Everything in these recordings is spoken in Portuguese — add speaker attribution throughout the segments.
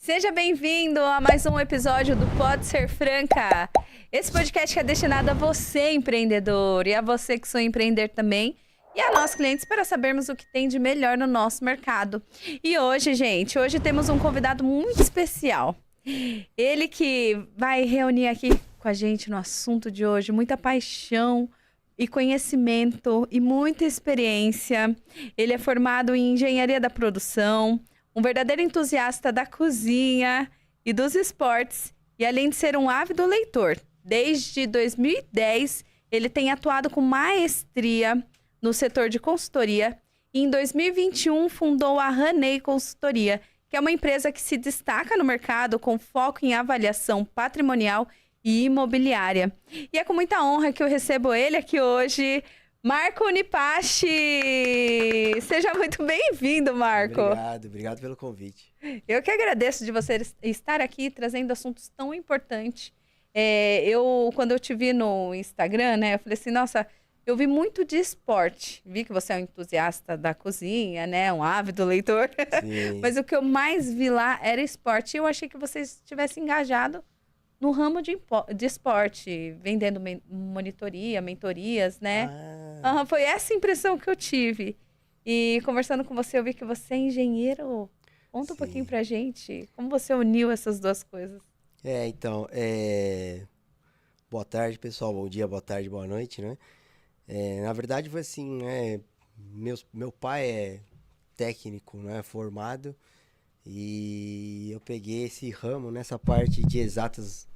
Speaker 1: Seja bem-vindo a mais um episódio do Pode Ser Franca. Esse podcast é destinado a você, empreendedor, e a você que sonha empreender também, e a nós, clientes, para sabermos o que tem de melhor no nosso mercado. E hoje, gente, temos um convidado muito especial. Ele que vai reunir aqui com a gente no assunto de hoje muita paixão e conhecimento e muita experiência. Ele é formado em engenharia da produção, um verdadeiro entusiasta da cozinha e dos esportes, e além de ser um ávido leitor, desde 2010 ele tem atuado com maestria no setor de consultoria e em 2021 fundou a Ranei Consultoria, que é uma empresa que se destaca no mercado com foco em avaliação patrimonial e imobiliária. E é com muita honra que eu recebo ele aqui hoje, Marco Unipashi. Seja muito bem-vindo, Marco.
Speaker 2: Obrigado pelo convite.
Speaker 1: Eu que agradeço de você estar aqui trazendo assuntos tão importantes. Quando eu te vi no Instagram, né, eu falei assim, nossa, eu vi muito de esporte. Vi que você é um entusiasta da cozinha, né, um ávido leitor.
Speaker 2: Sim.
Speaker 1: Mas o que eu mais vi lá era esporte. E eu achei que você estivesse engajado no ramo de esporte, vendendo monitoria, mentorias, né? Foi essa impressão que eu tive. E conversando com você, eu vi que você é engenheiro. Conta um pouquinho pra gente, como você uniu essas duas coisas.
Speaker 2: Boa tarde, pessoal. Bom dia, boa tarde, boa noite, né? Na verdade foi assim, né? Meu pai é técnico, né? Formado. E eu peguei esse ramo, nessa parte de exatas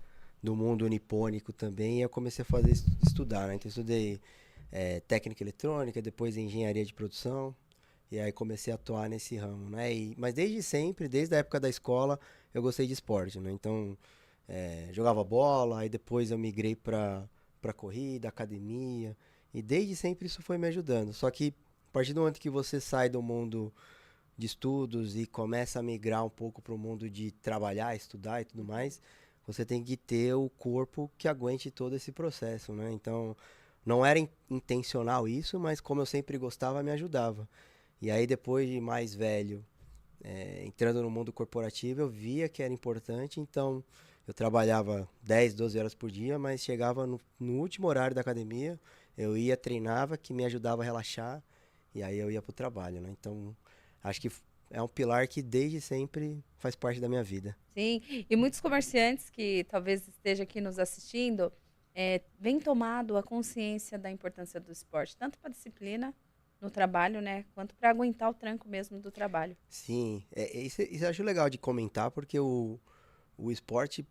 Speaker 2: do mundo nipônico também, e eu comecei a estudar, né? Então eu estudei técnica eletrônica, depois engenharia de produção, e aí comecei a atuar nesse ramo, né? Mas desde sempre, desde a época da escola, eu gostei de esporte, né? Então jogava bola, aí depois eu migrei para corrida, academia, e desde sempre isso foi me ajudando. Só que a partir do momento que você sai do mundo de estudos e começa a migrar um pouco para o mundo de trabalhar, estudar e tudo mais, você tem que ter o corpo que aguente todo esse processo, né? Então, não era intencional isso, mas como eu sempre gostava, me ajudava. E aí, depois de mais velho, entrando no mundo corporativo, eu via que era importante, então eu trabalhava 10, 12 horas por dia, mas chegava no último horário da academia, eu ia, treinava, que me ajudava a relaxar, e aí eu ia pro trabalho, né? Então, acho que é um pilar que desde sempre faz parte da minha vida.
Speaker 1: Sim, e muitos comerciantes que talvez estejam aqui nos assistindo, vêm tomado a consciência da importância do esporte, tanto para disciplina no trabalho, né, quanto para aguentar o tranco mesmo do trabalho.
Speaker 2: Sim, isso eu acho legal de comentar, porque o esporte,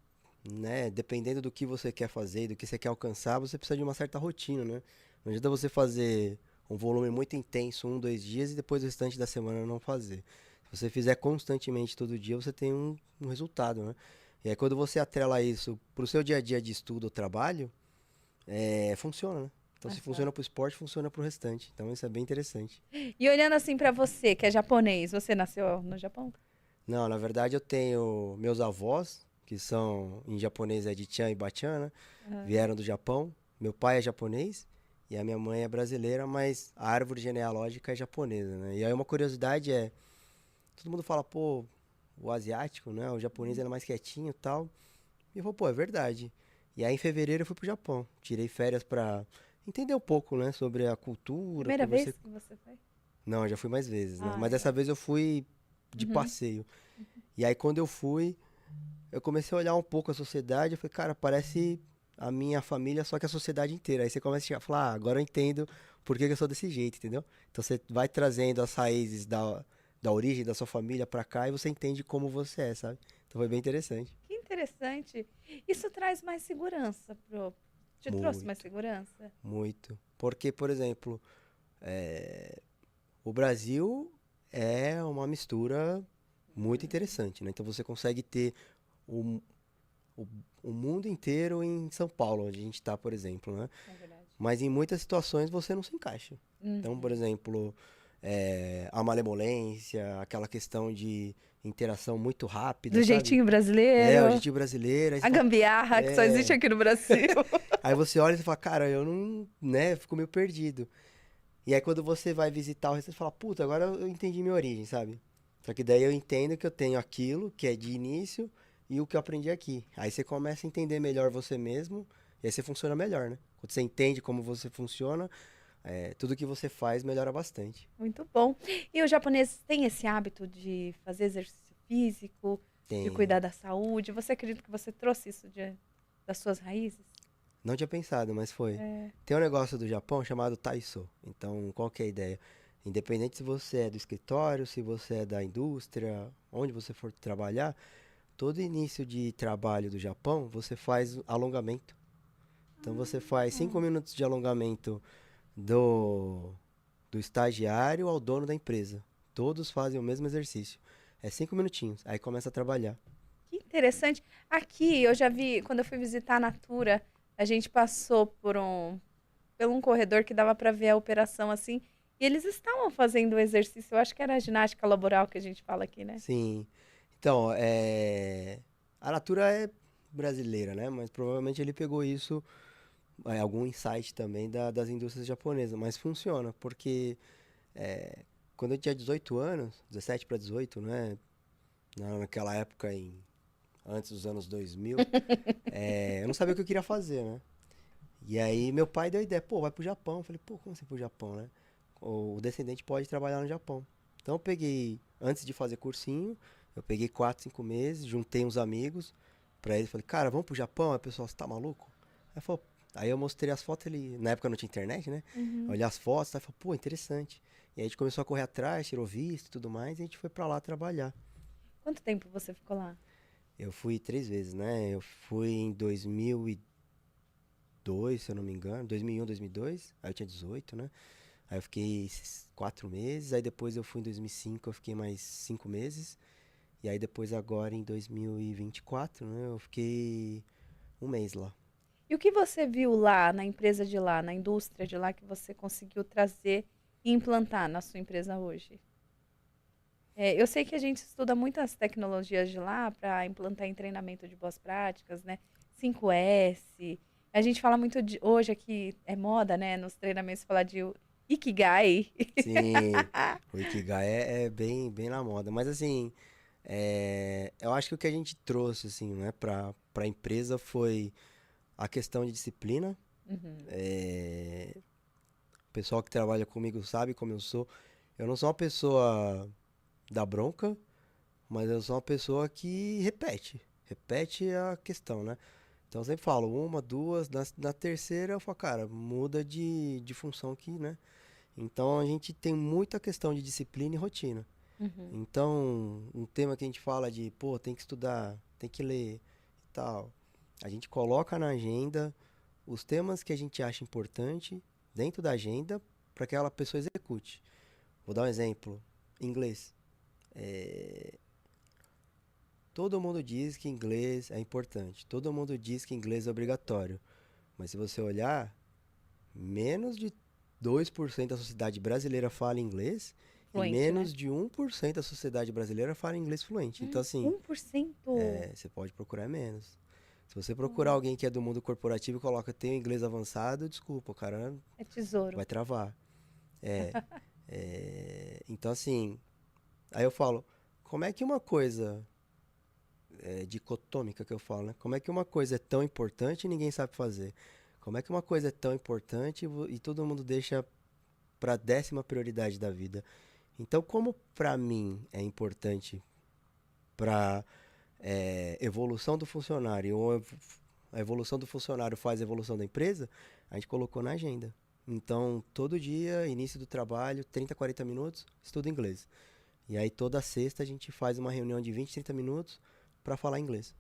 Speaker 2: né, dependendo do que você quer fazer, do que você quer alcançar, você precisa de uma certa rotina, né? Não adianta você fazer um volume muito intenso, 1, 2 dias, e depois o restante da semana não fazer. Se você fizer constantemente todo dia, você tem um resultado, né? E aí quando você atrela isso pro seu dia a dia de estudo ou trabalho, funciona, né? Então se funciona pro esporte, funciona pro restante. Então isso é bem interessante.
Speaker 1: E olhando assim para você, que é japonês, você nasceu no Japão?
Speaker 2: Não, na verdade eu tenho meus avós, que são em japonês é de Chan e Bachan, né? Vieram do Japão. Meu pai é japonês e a minha mãe é brasileira, mas a árvore genealógica é japonesa, né? E aí uma curiosidade todo mundo fala, pô, o asiático, né? O japonês ele é mais quietinho e tal. E eu falo, pô, é verdade. E aí em fevereiro eu fui pro Japão. Tirei férias pra entender um pouco, né? Sobre a cultura.
Speaker 1: Primeira vez que você foi?
Speaker 2: Não, eu já fui mais vezes, né? Mas
Speaker 1: legal.
Speaker 2: dessa vez eu fui de passeio. E aí quando eu fui, eu comecei a olhar um pouco a sociedade. Eu falei, cara, parece a minha família, só que a sociedade inteira. Aí você começa a falar, agora eu entendo por que eu sou desse jeito, entendeu? Então você vai trazendo as raízes da origem da sua família pra cá e você entende como você é, sabe? Então foi bem interessante.
Speaker 1: Que interessante. Isso traz mais segurança Te trouxe mais segurança?
Speaker 2: Muito. Porque, por exemplo, o Brasil é uma mistura muito interessante, né? Então você consegue ter o, o mundo inteiro em São Paulo, onde a gente está, por exemplo, né?
Speaker 1: É verdade.
Speaker 2: Mas em muitas situações você não se encaixa. Então, por exemplo, a malemolência, aquela questão de interação muito rápida,
Speaker 1: Do
Speaker 2: sabe?
Speaker 1: jeitinho brasileiro.
Speaker 2: O jeitinho brasileiro. Aí
Speaker 1: A gambiarra que só existe aqui no Brasil.
Speaker 2: Aí você olha e fala, cara, eu não, né, fico meio perdido. E aí quando você vai visitar o restaurante, você fala, puta, agora eu entendi minha origem, sabe? Só que daí eu entendo que eu tenho aquilo que é de início e o que eu aprendi aqui. Aí você começa a entender melhor você mesmo e aí você funciona melhor, né? Quando você entende como você funciona, tudo que você faz melhora bastante.
Speaker 1: Muito bom. E os japoneses têm esse hábito de fazer exercício físico, de
Speaker 2: Tem.
Speaker 1: cuidar da saúde. Você acredita que você trouxe isso das suas raízes?
Speaker 2: Não tinha pensado, mas foi.
Speaker 1: É.
Speaker 2: Tem um negócio do Japão chamado Taiso. Então, qual que é a ideia? Independente se você é do escritório, se você é da indústria, onde você for trabalhar, todo início de trabalho do Japão, você faz alongamento. Então, você faz 5 minutos de alongamento do, do estagiário ao dono da empresa. Todos fazem o mesmo exercício. É 5 minutinhos. Aí começa a trabalhar.
Speaker 1: Que interessante. Aqui eu já vi, quando eu fui visitar a Natura, a gente passou por um corredor que dava para ver a operação assim, e eles estavam fazendo o exercício. Eu acho que era a ginástica laboral que a gente fala aqui, né?
Speaker 2: Sim. Então, a Natura é brasileira, né? Mas provavelmente ele pegou isso, algum insight também das indústrias japonesas. Mas funciona, porque é, quando eu tinha 18 anos, 17 para 18, né? Naquela época, antes dos anos 2000, eu não sabia o que eu queria fazer, né? E aí meu pai deu a ideia, pô, vai pro Japão. Eu falei, pô, como assim pro Japão, né? O descendente pode trabalhar no Japão. Então eu peguei, antes de fazer cursinho, eu peguei 4, 5 meses, juntei uns amigos pra ele, falei, cara, vamos pro Japão? Aí o pessoal, você tá maluco? Aí eu mostrei as fotos, ele, na época não tinha internet, né?
Speaker 1: Uhum.
Speaker 2: Olhei as fotos, aí falou, pô, interessante. E aí a gente começou a correr atrás, tirou visto e tudo mais, e a gente foi pra lá trabalhar.
Speaker 1: Quanto tempo você ficou lá?
Speaker 2: Eu fui 3 vezes, né? Eu fui em 2002, se eu não me engano, 2001, 2002, aí eu tinha 18, né? Aí eu fiquei esses 4 meses, aí depois eu fui em 2005, eu fiquei mais 5 meses, e aí depois agora em 2024, né, eu fiquei um mês lá.
Speaker 1: E o que você viu lá, na empresa de lá, na indústria de lá, que você conseguiu trazer e implantar na sua empresa hoje? É, eu sei que a gente estuda muitas tecnologias de lá para implantar em treinamento de boas práticas, né? 5S. A gente fala muito de, hoje aqui, é moda, né? Nos treinamentos falar de Ikigai.
Speaker 2: Sim, o Ikigai é bem, bem na moda, mas assim, eu acho que o que a gente trouxe, assim, né, pra empresa foi a questão de disciplina.
Speaker 1: Uhum.
Speaker 2: O pessoal que trabalha comigo sabe como eu sou. Eu não sou uma pessoa da bronca, mas eu sou uma pessoa que repete. Repete a questão, né? Então eu sempre falo, uma, duas, na terceira eu falo, cara, muda de função aqui, né? Então a gente tem muita questão de disciplina e rotina.
Speaker 1: Uhum.
Speaker 2: Então, um tema que a gente fala de, pô, tem que estudar, tem que ler e tal. A gente coloca na agenda os temas que a gente acha importante dentro da agenda para que aquela pessoa execute. Vou dar um exemplo. Inglês. Todo mundo diz que inglês é importante. Todo mundo diz que inglês é obrigatório. Mas se você olhar, menos de 2% da sociedade brasileira fala inglês e
Speaker 1: Fluente, né?
Speaker 2: menos de 1% da sociedade brasileira fala inglês fluente. Então, assim,
Speaker 1: 1%.
Speaker 2: você pode procurar menos. Se você procurar alguém que é do mundo corporativo e coloca tem inglês avançado, desculpa, o cara
Speaker 1: É tesouro.
Speaker 2: vai travar. Então, assim, aí eu falo, como é que uma coisa dicotômica que eu falo, né? Como é que uma coisa é tão importante e ninguém sabe fazer? Como é que uma coisa é tão importante e todo mundo deixa para 10ª prioridade da vida? Então, como para mim é importante para evolução do funcionário, ou a evolução do funcionário faz a evolução da empresa, a gente colocou na agenda. Então, todo dia, início do trabalho, 30, 40 minutos, estudo inglês. E aí, toda sexta, a gente faz uma reunião de 20, 30 minutos para falar inglês.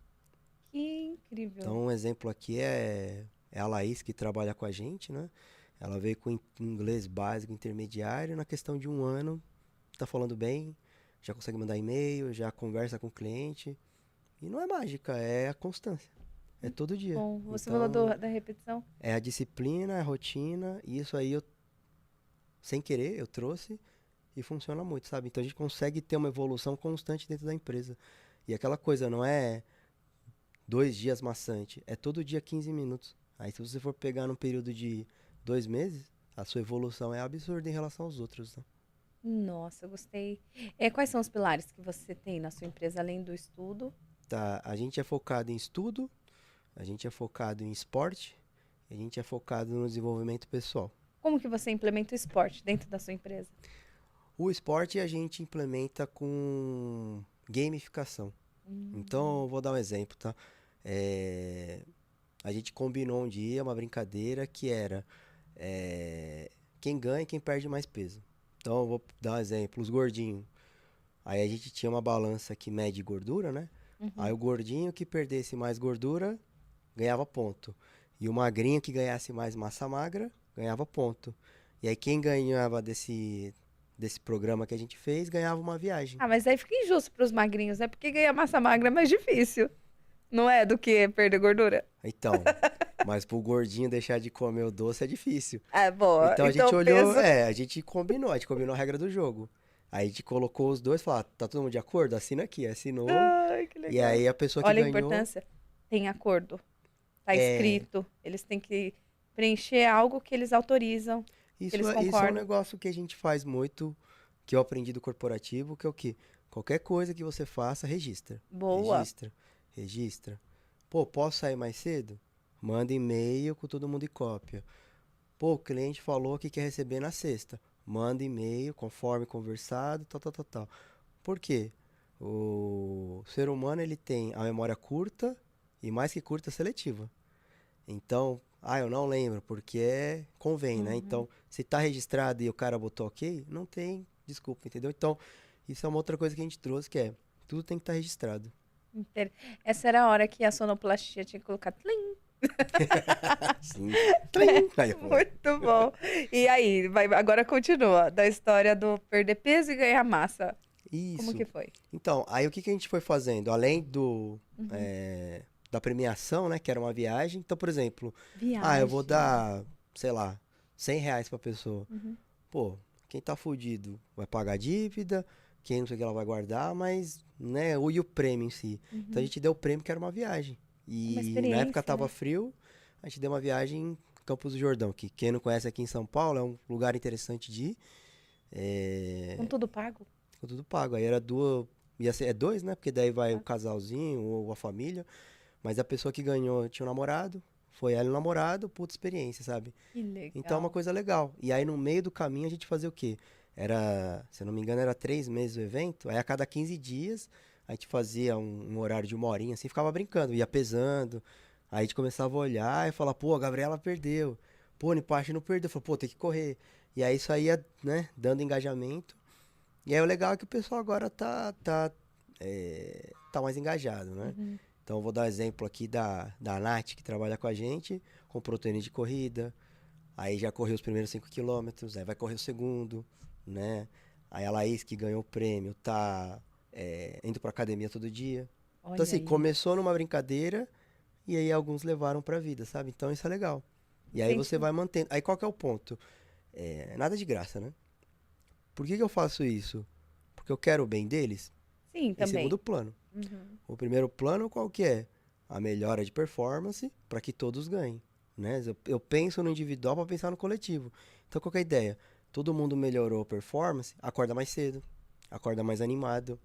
Speaker 1: Que incrível.
Speaker 2: Então, um exemplo aqui é a Laís, que trabalha com a gente, né? Ela veio com inglês básico, intermediário, na questão de um ano, tá falando bem, já consegue mandar e-mail, já conversa com o cliente. E não é mágica, é a constância. É todo dia.
Speaker 1: Bom, você falou
Speaker 2: Então,
Speaker 1: da repetição.
Speaker 2: é a disciplina, é a rotina, e isso aí eu, sem querer, eu trouxe e funciona muito, sabe? Então a gente consegue ter uma evolução constante dentro da empresa. E aquela coisa não é 2 dias maçante, é todo dia 15 minutos. Aí se você for pegar num período de 2 meses, a sua evolução é absurda em relação aos outros, né?
Speaker 1: Nossa, eu gostei. Quais são os pilares que você tem na sua empresa, além do estudo?
Speaker 2: Tá, a gente é focado em estudo, a gente é focado em esporte, a gente é focado no desenvolvimento pessoal.
Speaker 1: Como que você implementa o esporte dentro da sua empresa?
Speaker 2: O esporte a gente implementa com gamificação. Então, eu vou dar um exemplo, tá? É, A gente combinou um dia uma brincadeira que era quem ganha e quem perde mais peso. Então, eu vou dar um exemplo, os gordinhos. Aí a gente tinha uma balança que mede gordura, né? Aí
Speaker 1: Uhum.
Speaker 2: o gordinho que perdesse mais gordura ganhava ponto. E o magrinho que ganhasse mais massa magra ganhava ponto. E aí quem ganhava desse programa que a gente fez ganhava uma viagem.
Speaker 1: Ah, mas aí fica injusto para os magrinhos, né? Porque ganhar massa magra é mais difícil, não é? Do que perder gordura.
Speaker 2: Então, mas pro gordinho deixar de comer o doce é difícil.
Speaker 1: É, boa.
Speaker 2: Então a
Speaker 1: Então
Speaker 2: gente
Speaker 1: o
Speaker 2: olhou,
Speaker 1: peso.
Speaker 2: a gente combinou a regra do jogo. Aí a gente colocou os dois e falou, ah, tá todo mundo de acordo? Assina aqui, assinou.
Speaker 1: Ai, que
Speaker 2: E
Speaker 1: legal.
Speaker 2: aí a pessoa que
Speaker 1: Olha a
Speaker 2: ganhou,
Speaker 1: importância. Tem acordo. Tá
Speaker 2: é,
Speaker 1: escrito. Eles têm que preencher algo que eles autorizam, que
Speaker 2: isso,
Speaker 1: eles
Speaker 2: isso é um
Speaker 1: concordam.
Speaker 2: negócio que a gente faz muito, que eu aprendi do corporativo, que é o quê? Qualquer coisa que você faça, registra.
Speaker 1: Boa.
Speaker 2: Registra, registra. Pô, posso sair mais cedo? Manda e-mail com todo mundo em cópia. Pô, o cliente falou que quer receber na sexta. Manda e-mail conforme conversado, tal, tal, tal, tal. Por quê? O ser humano ele tem a memória curta e mais que curta, seletiva. Então, eu não lembro, porque convém, né?
Speaker 1: Uhum.
Speaker 2: Então, se tá registrado e o cara botou ok, não tem desculpa, entendeu? Então, isso é uma outra coisa que a gente trouxe, que é, tudo tem que estar registrado.
Speaker 1: Inter- Essa era a hora que a sonoplastia tinha que colocar. Tlim.
Speaker 2: Sim. Tlim! Aí, ó.
Speaker 1: Muito bom. E aí, agora continua, da história do perder peso e ganhar massa. Como
Speaker 2: Isso.
Speaker 1: que foi?
Speaker 2: Então, aí o que que a gente foi fazendo? Além
Speaker 1: Uhum.
Speaker 2: eh, da premiação, né, que era uma viagem. Então, por exemplo, eu vou
Speaker 1: Viagem.
Speaker 2: dar, sei lá, R$ 100 pra pessoa.
Speaker 1: Uhum.
Speaker 2: Pô, quem tá fudido vai pagar a dívida, quem não sei o que ela vai guardar, mas, né, e o prêmio em si. Então a
Speaker 1: Uhum.
Speaker 2: gente deu o prêmio que era uma viagem.
Speaker 1: Uma
Speaker 2: E na época
Speaker 1: experiência,
Speaker 2: tava
Speaker 1: né?
Speaker 2: frio, a gente deu uma viagem em Campos do Jordão, que quem não conhece aqui em São Paulo é um lugar interessante de ir.
Speaker 1: Com
Speaker 2: É,
Speaker 1: tudo pago?
Speaker 2: ficou tudo pago. Aí era duas, ia ser, é dois, né? Porque daí vai o
Speaker 1: Ah,
Speaker 2: casalzinho ou a família. Mas a pessoa que ganhou tinha um namorado, foi ela e o namorado, puta experiência, sabe?
Speaker 1: que
Speaker 2: Então é uma
Speaker 1: legal.
Speaker 2: coisa legal. E aí no meio do caminho a gente fazia o quê? Era, se eu não me engano, era 3 meses o evento. Aí a cada 15 dias a gente fazia um horário de uma horinha, assim, ficava brincando, ia pesando. Aí a gente começava a olhar e falar, pô, a Gabriela perdeu. Pô, o Nipache não perdeu. Falei, pô, tem que correr. E aí isso aí ia, né, dando engajamento. E aí o legal é que o pessoal agora tá mais engajado, né?
Speaker 1: Uhum.
Speaker 2: Então eu vou dar um exemplo aqui da Nath, que trabalha com a gente, comprou tênis de corrida, aí já correu os primeiros 5 quilômetros, aí vai correr o segundo, né? Aí a Laís, que ganhou o prêmio, tá indo pra academia todo dia. Então
Speaker 1: Olha
Speaker 2: assim,
Speaker 1: aí.
Speaker 2: começou numa brincadeira e aí alguns levaram pra vida, sabe? Então isso é legal. E aí você
Speaker 1: Incentivo.
Speaker 2: vai mantendo. Aí qual que é o ponto? Nada de graça, né? Por que que eu faço isso? Porque eu quero o bem deles?
Speaker 1: Sim,
Speaker 2: Em segundo
Speaker 1: também.
Speaker 2: plano.
Speaker 1: Uhum.
Speaker 2: O primeiro plano qual que é? A melhora de performance para que todos ganhem, né? Eu penso no individual para pensar no coletivo. Então qual que é a ideia? Todo mundo melhorou a performance, acorda mais cedo, acorda mais animado,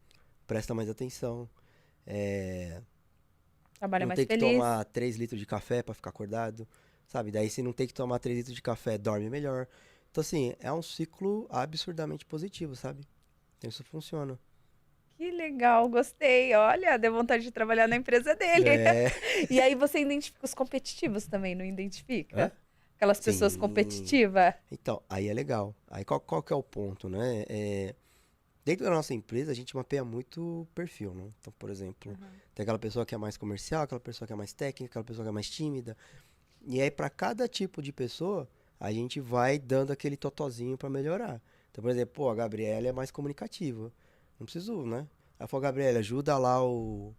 Speaker 2: presta mais atenção, é,
Speaker 1: Trabalha
Speaker 2: não
Speaker 1: mais
Speaker 2: tem que
Speaker 1: feliz.
Speaker 2: tomar 3 litros de café para ficar acordado, sabe? Daí se não tem que tomar 3 litros de café, dorme melhor. Então assim, é um ciclo absurdamente positivo, sabe? Então isso funciona.
Speaker 1: Que legal, gostei. Olha, deu vontade de trabalhar na empresa dele.
Speaker 2: É.
Speaker 1: E aí você identifica os competitivos também, não
Speaker 2: Hã?
Speaker 1: identifica? Aquelas pessoas
Speaker 2: Sim.
Speaker 1: competitivas.
Speaker 2: Então, aí é legal. Aí qual que é o ponto, né? Dentro da nossa empresa, a gente mapeia muito perfil, né? Então, por exemplo,
Speaker 1: Aham.
Speaker 2: tem aquela pessoa que é mais comercial, aquela pessoa que é mais técnica, aquela pessoa que é mais tímida. E aí, para cada tipo de pessoa, a gente vai dando aquele totozinho para melhorar. Então, por exemplo, pô, a Gabriela é mais comunicativa. Não preciso, né? Aí falou, Gabriela, ajuda lá o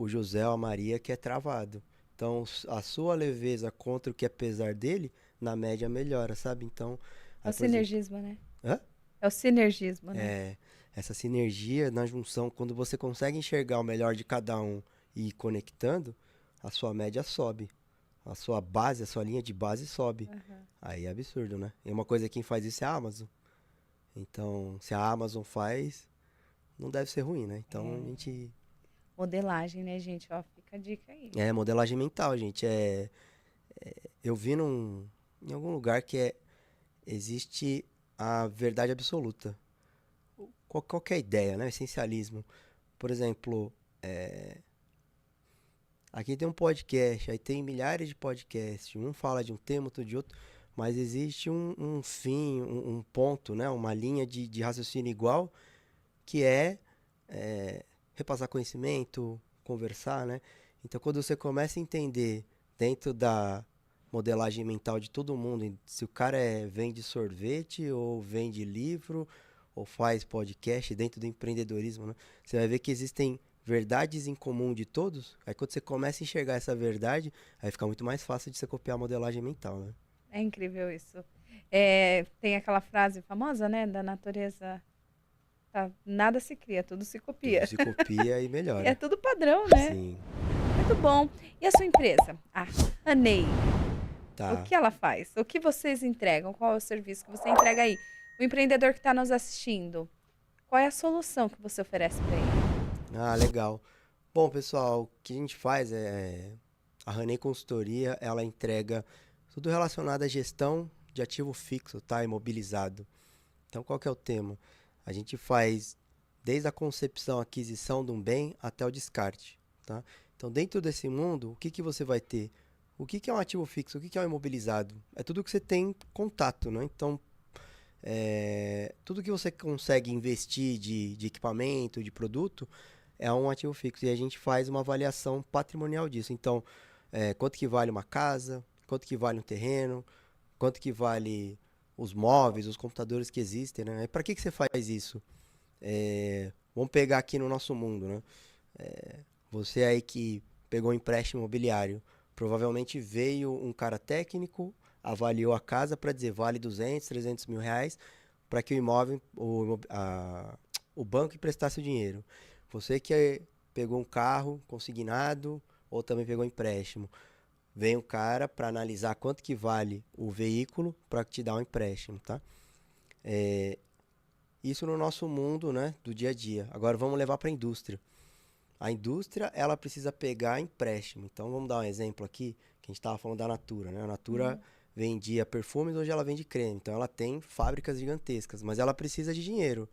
Speaker 2: José ou a Maria que é travado. Então, a sua leveza contra o que é pesar dele, na média melhora, sabe? Então,
Speaker 1: É o
Speaker 2: aí, por exemplo,
Speaker 1: sinergismo, né?
Speaker 2: hã?
Speaker 1: É o sinergismo, né?
Speaker 2: É, essa sinergia na junção, quando você consegue enxergar o melhor de cada um e ir conectando, a sua média sobe. A sua base, a sua linha de base sobe.
Speaker 1: Aham.
Speaker 2: Aí é absurdo, né? E uma coisa quem faz isso é a Amazon. Então, se a Amazon faz, não deve ser ruim, né? Então, a gente...
Speaker 1: Modelagem, né, gente? Ó, fica a dica aí.
Speaker 2: É, modelagem mental, gente. Eu vi em algum lugar existe a verdade absoluta. Qualquer ideia, né? Essencialismo. Por exemplo, aqui tem um podcast, aí tem milhares de podcasts. Um fala de um tema, outro de outro. Mas existe um fim, um ponto, né? Uma linha de raciocínio igual, que repassar conhecimento, conversar, né? Então, quando você começa a entender dentro da modelagem mental de todo mundo, se o cara vende sorvete, ou vende livro, ou faz podcast dentro do empreendedorismo, né? Você vai ver que existem verdades em comum de todos. Aí, quando você começa a enxergar essa verdade, aí fica muito mais fácil de você copiar a modelagem mental, né?
Speaker 1: É incrível isso. Tem aquela frase famosa, né? Da natureza. Tá, nada se cria, tudo se
Speaker 2: Tudo
Speaker 1: copia.
Speaker 2: se copia e
Speaker 1: E é
Speaker 2: melhora.
Speaker 1: tudo padrão, né?
Speaker 2: Sim,
Speaker 1: Muito bom. E a sua empresa? A Anei. O
Speaker 2: tá.
Speaker 1: que ela faz? O que vocês entregam? Qual é o serviço que você entrega aí? O empreendedor que está nos assistindo, qual é a solução que você oferece para ele?
Speaker 2: Ah, legal. Bom, pessoal, o que a gente faz a Raney Consultoria, ela entrega tudo relacionado à gestão de ativo fixo, tá? Imobilizado. Então, qual que é o tema? A gente faz desde a concepção, aquisição de um bem até o descarte, tá? Então, dentro desse mundo, o que que você vai ter? O que que é um ativo fixo? O que que é um imobilizado? É tudo que você tem contato, né? Então, tudo que você consegue investir de equipamento, de produto, é um ativo fixo. E a gente faz uma avaliação patrimonial disso. Então, quanto que vale uma casa, quanto que vale um terreno, quanto que vale os móveis, os computadores que existem, né? Para que você faz isso? Vamos pegar aqui no nosso mundo, né? Você aí que pegou um empréstimo imobiliário, provavelmente veio um cara técnico, avaliou a casa para dizer vale 200, 300 mil reais, para que o banco emprestasse o dinheiro. Você que pegou um carro consignado ou também pegou empréstimo, vem um cara para analisar quanto que vale o veículo para te dar um empréstimo, tá? Isso no nosso mundo, né, do dia a dia. Agora vamos levar para a indústria. A indústria, ela precisa pegar empréstimo. Então, vamos dar um exemplo aqui, que a gente estava falando da Natura, né? A Natura vendia perfumes, hoje ela vende creme. Então, ela tem fábricas gigantescas, mas ela precisa de dinheiro.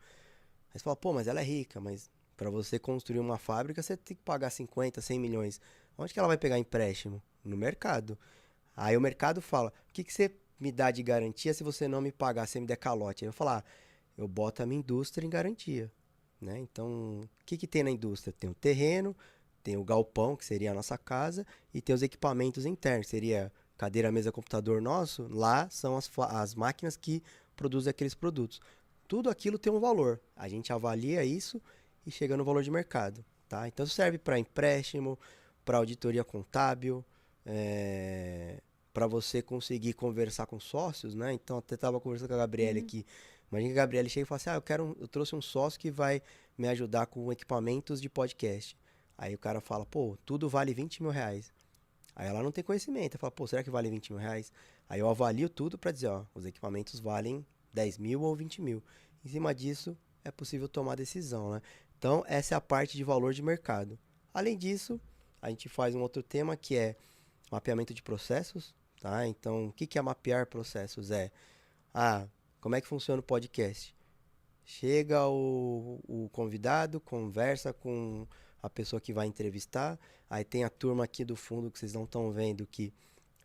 Speaker 2: Aí você fala, pô, mas ela é rica, mas para você construir uma fábrica, você tem que pagar 50, 100 milhões. Onde que ela vai pegar empréstimo? No mercado. Aí o mercado fala, o que que você me dá de garantia se você não me pagar, se você me der calote? Aí eu falar, eu boto a minha indústria em garantia. Né? Então, o que que tem na indústria? Tem o terreno, tem o galpão, que seria a nossa casa, e tem os equipamentos internos, seria cadeira, mesa, computador nosso. Lá são as máquinas que produzem aqueles produtos. Tudo aquilo tem um valor. A gente avalia isso e chega no valor de mercado. Tá? Então, serve para empréstimo, para auditoria contábil, para você conseguir conversar com sócios. Né? Então, até estava conversando com a Gabriele aqui. Imagina que a Gabriele chega e fala assim, eu trouxe um sócio que vai me ajudar com equipamentos de podcast. Aí o cara fala, pô, tudo vale 20 mil reais. Aí ela não tem conhecimento. Ela fala, pô, será que vale 20 mil reais? Aí eu avalio tudo para dizer, ó, os equipamentos valem 10 mil ou 20 mil. Em cima disso, é possível tomar decisão, né? Então, essa é a parte de valor de mercado. Além disso, a gente faz um outro tema que é mapeamento de processos, tá? Então, o que é mapear processos? Como é que funciona o podcast? Chega o convidado, conversa com a pessoa que vai entrevistar, aí tem a turma aqui do fundo que vocês não estão vendo que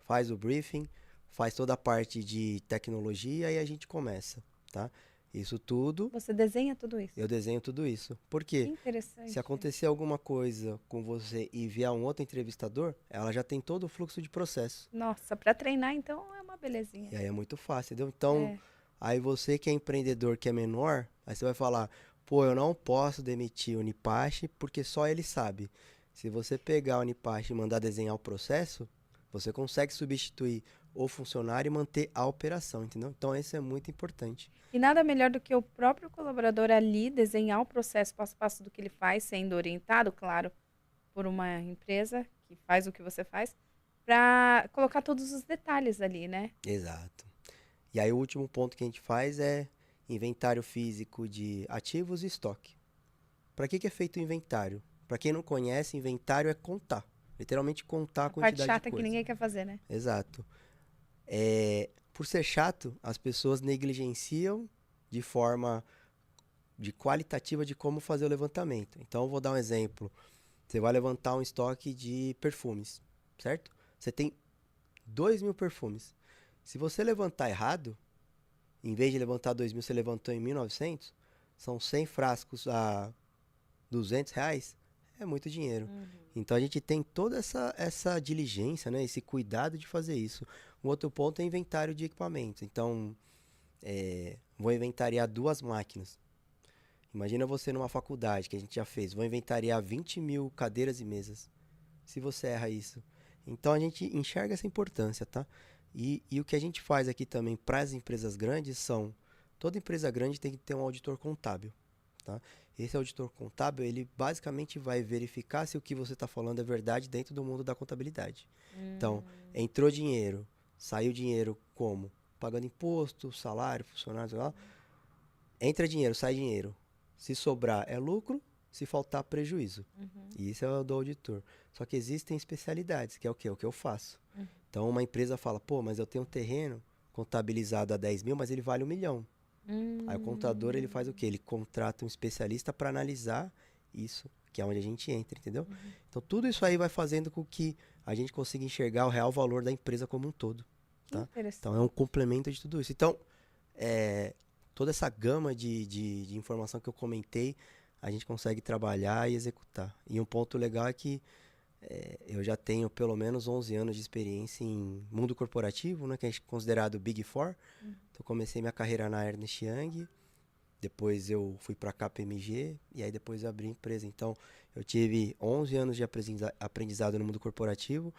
Speaker 2: faz o briefing, faz toda a parte de tecnologia e a gente começa, tá? Isso tudo,
Speaker 1: Você desenha tudo isso?
Speaker 2: eu desenho tudo isso. Por
Speaker 1: Que
Speaker 2: quê?
Speaker 1: interessante.
Speaker 2: Se acontecer alguma coisa com você e vier um outro entrevistador, ela já tem todo o fluxo de processo.
Speaker 1: Nossa, para treinar, então, é uma belezinha.
Speaker 2: E aí é muito fácil, entendeu? Então, aí você que é empreendedor, que é menor, aí você vai falar, pô, eu não posso demitir o Nipache porque só ele sabe. Se você pegar o Nipache e mandar desenhar o processo, você consegue substituir o funcionário e manter a operação, entendeu? Então, isso é muito importante.
Speaker 1: E nada melhor do que o próprio colaborador ali desenhar o processo passo a passo do que ele faz, sendo orientado, claro, por uma empresa que faz o que você faz, para colocar todos os detalhes ali, né?
Speaker 2: Exato. E aí o último ponto que a gente faz é inventário físico de ativos e estoque. Para que é feito o inventário? Para quem não conhece, inventário é contar. Literalmente contar a
Speaker 1: A parte
Speaker 2: quantidade
Speaker 1: chata
Speaker 2: de
Speaker 1: que
Speaker 2: coisa.
Speaker 1: ninguém quer fazer, né?
Speaker 2: Exato. Por ser chato, as pessoas negligenciam de forma qualitativa de como fazer o levantamento. Então, eu vou dar um exemplo. Você vai levantar um estoque de perfumes, certo? Você tem 2.000 perfumes. Se você levantar errado, em vez de levantar 2.000, você levantou em 1.900, são 100 frascos a R$ 200, é muito dinheiro. Então a gente tem toda essa diligência, né? Esse cuidado de fazer isso. Um outro ponto é inventário de equipamento. Então, vou inventariar 2 máquinas. Imagina você numa faculdade, que a gente já fez. Vou inventariar 20.000 cadeiras e mesas. Se você erra isso. Então a gente enxerga essa importância, tá? E o que a gente faz aqui também para as empresas grandes são... Toda empresa grande tem que ter um auditor contábil, tá? Esse auditor contábil, ele basicamente vai verificar se o que você está falando é verdade dentro do mundo da contabilidade. Então, entrou dinheiro, saiu dinheiro como? Pagando imposto, salário, funcionários, lá. Entra dinheiro, sai dinheiro. Se sobrar é lucro, se faltar prejuízo. E isso é o do auditor. Só que existem especialidades, que é o quê? O que eu faço. Então uma empresa fala, pô, mas eu tenho um terreno contabilizado a 10.000, mas ele vale 1 milhão. Aí o contador, ele faz o quê? Ele contrata um especialista para analisar isso, que é onde a gente entra, entendeu? Então tudo isso aí vai fazendo com que a gente consiga enxergar o real valor da empresa como um todo, tá? Então é um complemento de tudo isso. Então, toda essa gama de informação que eu comentei, a gente consegue trabalhar e executar. E um ponto legal é que eu já tenho pelo menos 11 anos de experiência em mundo corporativo, né, que é considerado Big Four. Então, comecei minha carreira na Ernst Young, depois eu fui para a KPMG e aí depois eu abri empresa. Então, eu tive 11 anos de aprendizado no mundo corporativo,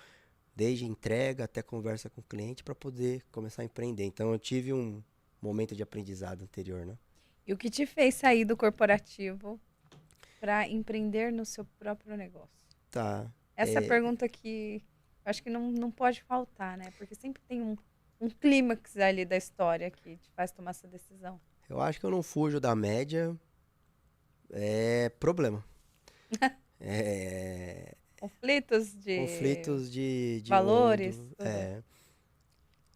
Speaker 2: desde entrega até conversa com o cliente para poder começar a empreender. Então, eu tive um momento de aprendizado anterior, né?
Speaker 1: E o que te fez sair do corporativo para empreender no seu próprio negócio?
Speaker 2: Tá.
Speaker 1: Essa pergunta que eu acho que não pode faltar, né? Porque sempre tem um clímax ali da história que te faz tomar essa decisão.
Speaker 2: Eu acho que eu não fujo da média. É problema. Conflitos de
Speaker 1: valores,
Speaker 2: mundo.
Speaker 1: tudo.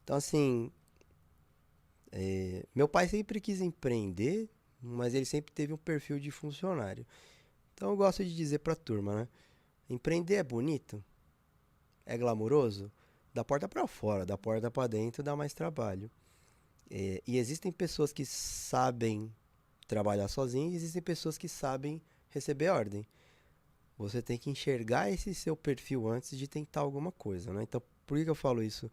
Speaker 2: Então, assim, meu pai sempre quis empreender, mas ele sempre teve um perfil de funcionário. Então, eu gosto de dizer pra turma, né? Empreender é bonito? É glamouroso? Da porta pra fora, da porta pra dentro dá mais trabalho. E existem pessoas que sabem trabalhar sozinhas e existem pessoas que sabem receber ordem. Você tem que enxergar esse seu perfil antes de tentar alguma coisa, né? Então, por que eu falo isso?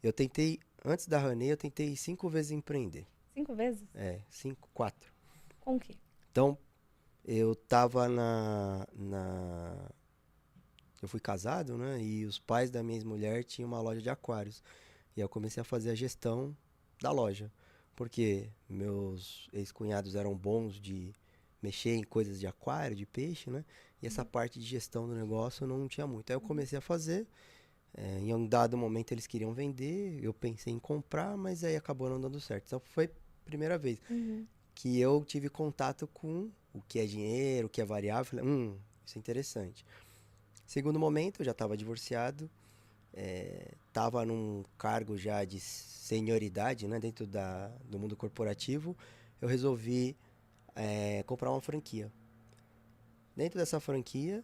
Speaker 2: Eu tentei, antes da Ranê, eu tentei 5 vezes empreender.
Speaker 1: 5 vezes?
Speaker 2: 5, 4.
Speaker 1: Com o quê?
Speaker 2: Então, eu tava eu fui casado, né? E os pais da minha ex-mulher tinham uma loja de aquários. E eu comecei a fazer a gestão da loja. Porque meus ex-cunhados eram bons de mexer em coisas de aquário, de peixe, né? E essa parte de gestão do negócio eu não tinha muito. Aí eu comecei a fazer. Em um dado momento eles queriam vender, eu pensei em comprar, mas aí acabou não dando certo. Então foi a primeira vez que eu tive contato com o que é dinheiro, o que é variável. Falei, isso é interessante. Segundo momento, eu já estava divorciado, estava num cargo já de senioridade, né, dentro do mundo corporativo. Eu resolvi comprar uma franquia. Dentro dessa franquia,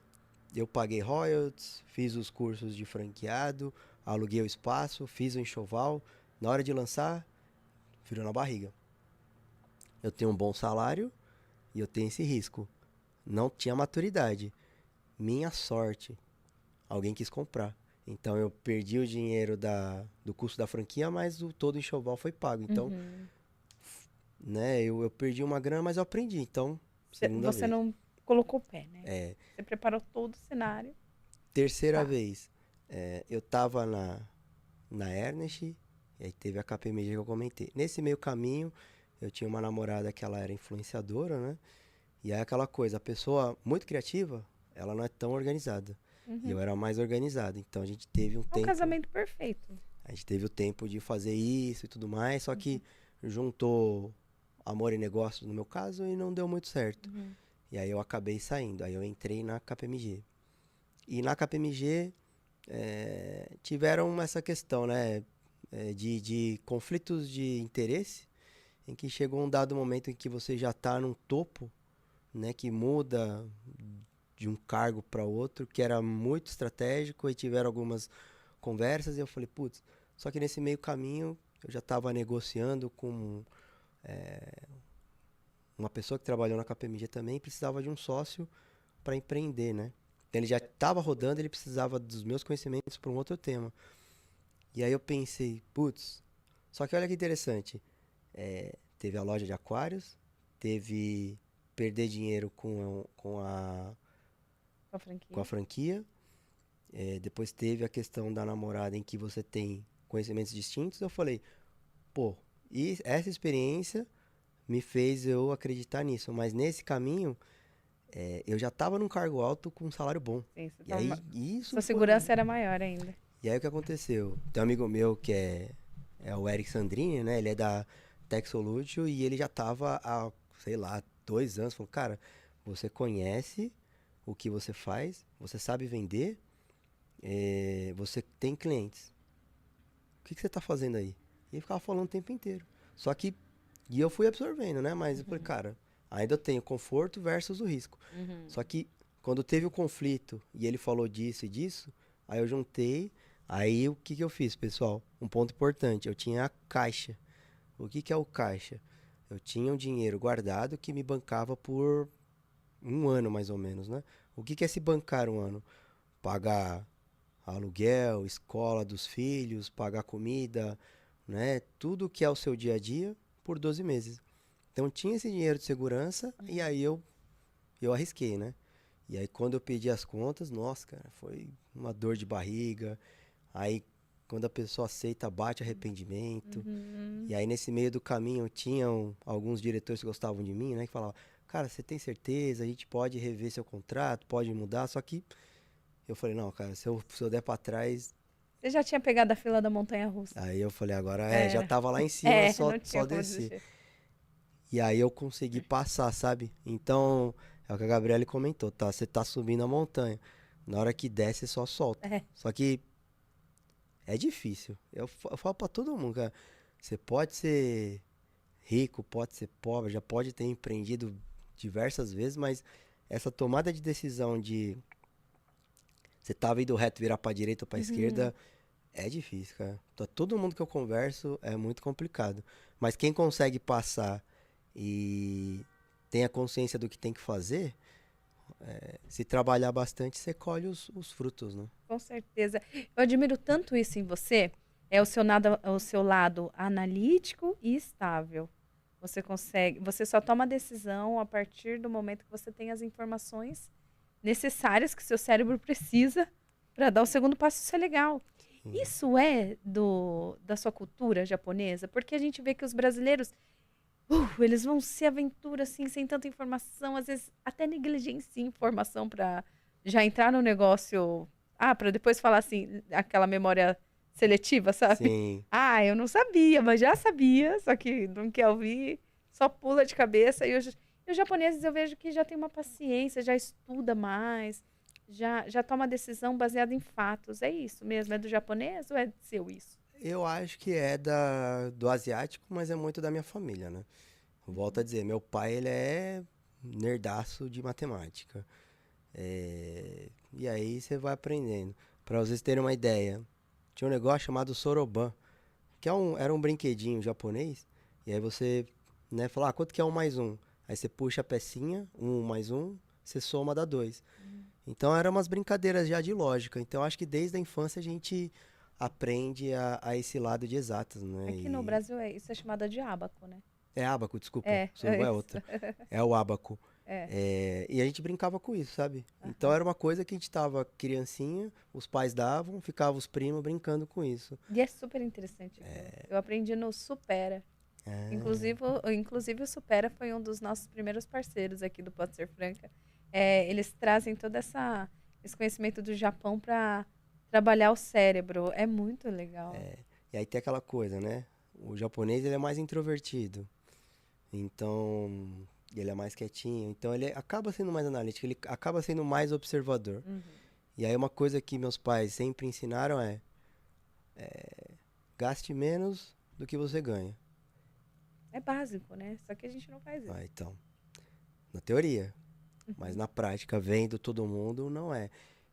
Speaker 2: eu paguei royalties, fiz os cursos de franqueado, aluguei o espaço, fiz o enxoval. Na hora de lançar, virou na barriga. Eu tenho um bom salário e eu tenho esse risco. Não tinha maturidade. Minha sorte, alguém quis comprar. Então eu perdi o dinheiro do custo da franquia, mas todo o enxoval foi pago. Então, né, eu perdi uma grana, mas eu aprendi. Então, segunda
Speaker 1: Você
Speaker 2: vez.
Speaker 1: não colocou o pé, né? Você preparou todo o cenário.
Speaker 2: Terceira vez, eu tava na Ernest, e aí teve a KPMG que eu comentei. Nesse meio caminho, eu tinha uma namorada que ela era influenciadora, né? E aí aquela coisa, a pessoa muito criativa, ela não é tão organizada. E eu era mais organizado. Então a gente teve um tempo...
Speaker 1: um casamento perfeito.
Speaker 2: A gente teve o tempo de fazer isso e tudo mais, só que juntou amor e negócio no meu caso e não deu muito certo.
Speaker 1: Uhum.
Speaker 2: E aí eu acabei saindo. Aí eu entrei na KPMG. E na KPMG tiveram essa questão, né? De conflitos de interesse, em que chegou um dado momento em que você já está num topo, né? Que muda de um cargo para outro, que era muito estratégico, e tiveram algumas conversas, e eu falei, putz, só que nesse meio caminho eu já estava negociando com uma pessoa que trabalhou na KPMG também, precisava de um sócio para empreender, né? Então, ele já estava rodando, ele precisava dos meus conhecimentos para um outro tema. E aí eu pensei, putz, só que olha que interessante, teve a loja de aquários, teve perder dinheiro
Speaker 1: Com a
Speaker 2: com a
Speaker 1: franquia.
Speaker 2: franquia, depois teve a questão da namorada em que você tem conhecimentos distintos. Eu falei, pô, e essa experiência me fez eu acreditar nisso, mas nesse caminho eu já estava num cargo alto com um salário bom.
Speaker 1: Sim, você
Speaker 2: E aí isso
Speaker 1: sua
Speaker 2: foi.
Speaker 1: segurança era maior ainda.
Speaker 2: E aí o que aconteceu? Tem um amigo meu que é o Eric Sandrini, né? Ele é da Texolúcio e ele já tava há, sei lá, 2 anos. Falou, cara, você conhece o que você faz, você sabe vender, você tem clientes. O que você tá fazendo aí? E ele ficava falando o tempo inteiro. Só que, e eu fui absorvendo, né? Mas eu falei, cara, ainda eu tenho conforto versus o risco.
Speaker 1: Uhum.
Speaker 2: Só que quando teve o conflito e ele falou disso e disso, aí eu juntei. Aí o que eu fiz, pessoal? Um ponto importante, eu tinha a caixa. O que é o caixa? Eu tinha um dinheiro guardado que me bancava por um ano, mais ou menos, né? O que é se bancar um ano? Pagar aluguel, escola dos filhos, pagar comida, né? Tudo que é o seu dia a dia por 12 meses. Então tinha esse dinheiro de segurança e aí eu arrisquei, né? E aí quando eu pedi as contas, nossa, cara, foi uma dor de barriga. Aí quando a pessoa aceita, bate arrependimento.
Speaker 1: Uhum.
Speaker 2: E aí nesse meio do caminho tinham alguns diretores que gostavam de mim, né? Que falavam, cara, você tem certeza? A gente pode rever seu contrato, pode mudar. Só que eu falei, não, cara, se eu der pra trás.
Speaker 1: Você já tinha pegado a fila da montanha-russa.
Speaker 2: Aí eu falei, agora já
Speaker 1: Era.
Speaker 2: tava lá em cima,
Speaker 1: Não
Speaker 2: só
Speaker 1: tinha como
Speaker 2: descer.
Speaker 1: desistir.
Speaker 2: E aí eu consegui passar, sabe? Então, é o que a Gabriele comentou, tá? Você tá subindo a montanha. Na hora que desce, só solta.
Speaker 1: É.
Speaker 2: Só que é difícil. Eu falo pra todo mundo, cara. Você pode ser rico, pode ser pobre, já pode ter empreendido diversas vezes, mas essa tomada de decisão de você tava indo reto, virar pra direita ou pra esquerda, é difícil, cara. Todo mundo que eu converso é muito complicado. Mas quem consegue passar e tem a consciência do que tem que fazer, se trabalhar bastante, você colhe os frutos, né?
Speaker 1: Com certeza. Eu admiro tanto isso em você. É o seu lado analítico e estável. Você só toma decisão a partir do momento que você tem as informações necessárias que seu cérebro precisa para dar o segundo passo. Isso é legal. Isso é da sua cultura japonesa? Porque a gente vê que os brasileiros, eles vão se aventurar assim, sem tanta informação, às vezes até negligenciam informação para já entrar no negócio. Para depois falar assim, aquela memória seletiva, sabe?
Speaker 2: Sim.
Speaker 1: Eu não sabia, mas já sabia, só que não quer ouvir, só pula de cabeça. E os japoneses eu vejo que já tem uma paciência, já estuda mais, já toma decisão baseada em fatos. É isso mesmo? É do japonês ou é seu isso?
Speaker 2: Eu acho que é do asiático, mas é muito da minha família, né? Volto a dizer, meu pai, ele é nerdaço de matemática. E aí você vai aprendendo. Pra vocês terem uma ideia, tinha um negócio chamado Soroban, que era um brinquedinho japonês, e aí você, né, fala, quanto que é 1 mais 1? Aí você puxa a pecinha, 1 mais 1, você soma, dá 2. Então eram umas brincadeiras já de lógica. Então acho que desde a infância a gente aprende a esse lado de exatas, né?
Speaker 1: Aqui no Brasil isso é chamado de ábaco, né?
Speaker 2: É ábaco, desculpa.
Speaker 1: É
Speaker 2: Suruba é
Speaker 1: isso.
Speaker 2: outra. É o ábaco.
Speaker 1: É.
Speaker 2: E a gente brincava com isso, sabe? Então era uma coisa que a gente tava criancinha, os pais davam, ficavam os primos brincando com isso.
Speaker 1: E é super interessante. Eu aprendi no Supera. Inclusive o Supera foi um dos nossos primeiros parceiros aqui do Pode Ser Franca. Eles trazem todo esse conhecimento do Japão para trabalhar o cérebro. É muito legal.
Speaker 2: E aí tem aquela coisa, né? O japonês ele é mais introvertido. Então, ele é mais quietinho. Então, ele acaba sendo mais analítico, ele acaba sendo mais observador.
Speaker 1: Uhum.
Speaker 2: E aí, uma coisa que meus pais sempre ensinaram é: gaste menos do que você ganha.
Speaker 1: É básico, né? Só que a gente não faz isso.
Speaker 2: Ah, então, na teoria. Mas na prática, vendo todo mundo, não é.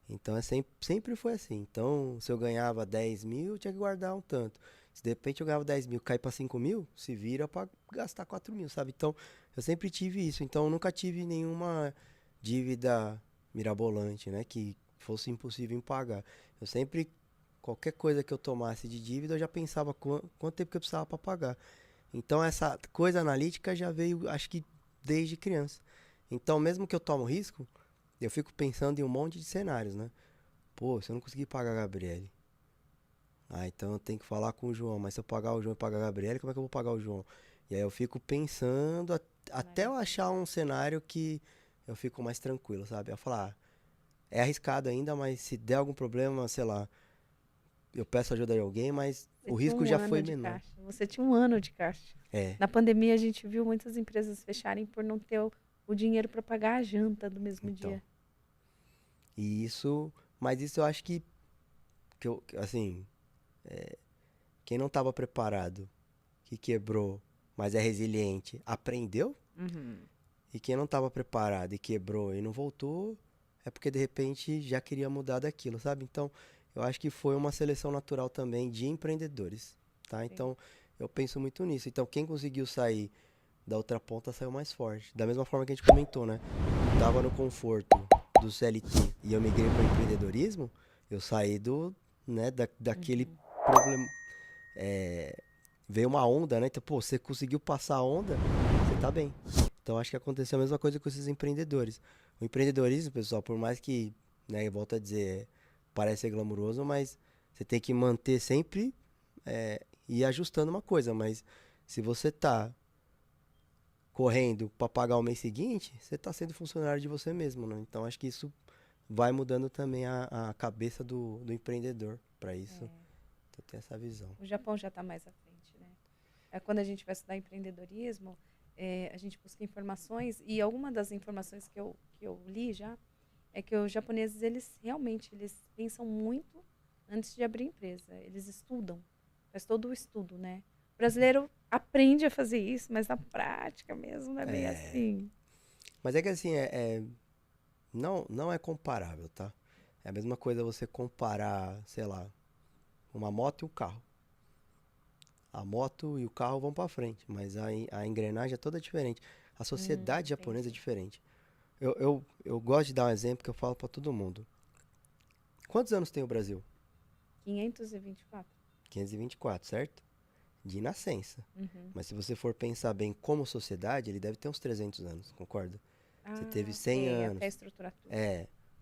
Speaker 2: Então, sempre foi assim. Então, se eu ganhava 10 mil, eu tinha que guardar um tanto. Se de repente eu ganhava 10 mil, cai para 5 mil, se vira para gastar 4 mil, sabe? Então, eu sempre tive isso. Então, eu nunca tive nenhuma dívida mirabolante, né? Que fosse impossível em pagar. Eu sempre, qualquer coisa que eu tomasse de dívida, eu já pensava quanto tempo que eu precisava para pagar. Então, essa coisa analítica já veio, acho que desde criança. Então, mesmo que eu tomo risco, eu fico pensando em um monte de cenários, né? Pô, se eu não conseguir pagar a Gabriele, então eu tenho que falar com o João. Mas se eu pagar o João e pagar a Gabriele, como é que eu vou pagar o João? E aí eu fico pensando até eu achar um cenário que eu fico mais tranquilo, sabe? Eu falar, é arriscado ainda, mas se der algum problema, sei lá, eu peço ajuda de alguém, mas
Speaker 1: Você
Speaker 2: o
Speaker 1: tinha
Speaker 2: risco
Speaker 1: um
Speaker 2: já
Speaker 1: ano
Speaker 2: foi
Speaker 1: de
Speaker 2: menor.
Speaker 1: caixa. Você tinha um ano de caixa.
Speaker 2: É,
Speaker 1: Na pandemia, a gente viu muitas empresas fecharem por não ter o dinheiro para pagar a janta do mesmo
Speaker 2: então.
Speaker 1: dia.
Speaker 2: E isso, mas isso eu acho assim, quem não estava preparado, que quebrou, mas é resiliente, aprendeu.
Speaker 1: Uhum.
Speaker 2: E quem não estava preparado e quebrou e não voltou, é porque de repente já queria mudar daquilo, sabe? Então, eu acho que foi uma seleção natural também de empreendedores, tá?
Speaker 1: Sim.
Speaker 2: Então, eu penso muito nisso. Então, quem conseguiu sair da outra ponta saiu mais forte. Da mesma forma que a gente comentou, né? Tava no conforto do CLT e eu migrei para o empreendedorismo, eu saí daquele
Speaker 1: Uhum.
Speaker 2: problema. Veio uma onda, né? Então, pô, você conseguiu passar a onda, você tá bem. Então, acho que aconteceu a mesma coisa com esses empreendedores. O empreendedorismo, pessoal, por mais que, né, eu volto a dizer, parece ser glamuroso, mas você tem que manter sempre e ir ajustando uma coisa. Mas se você tá correndo para pagar o mês seguinte, você tá sendo funcionário de você mesmo, né? Então, acho que isso vai mudando também a cabeça do empreendedor para isso. Então, tem essa visão.
Speaker 1: O Japão já está mais à frente, né? Quando a gente vai estudar empreendedorismo, a gente busca informações e alguma das informações que eu li já é que os japoneses, eles pensam muito antes de abrir empresa. Eles estudam, faz todo o estudo, né? O brasileiro aprende a fazer isso, mas na prática mesmo não é bem assim.
Speaker 2: Mas é que assim, não é comparável, tá? É a mesma coisa você comparar, sei lá, uma moto e um carro. A moto e o carro vão para frente, mas a engrenagem é toda diferente. A sociedade japonesa é
Speaker 1: Entendi.
Speaker 2: diferente. Eu gosto de dar um exemplo que eu falo para todo mundo. Quantos anos tem o Brasil?
Speaker 1: 524.
Speaker 2: 524, certo? De nascença.
Speaker 1: Uhum.
Speaker 2: Mas se você for pensar bem como sociedade, ele deve ter uns 300 anos, concorda? Você teve
Speaker 1: Ah,
Speaker 2: 100
Speaker 1: sei, até
Speaker 2: anos.
Speaker 1: estruturar tudo.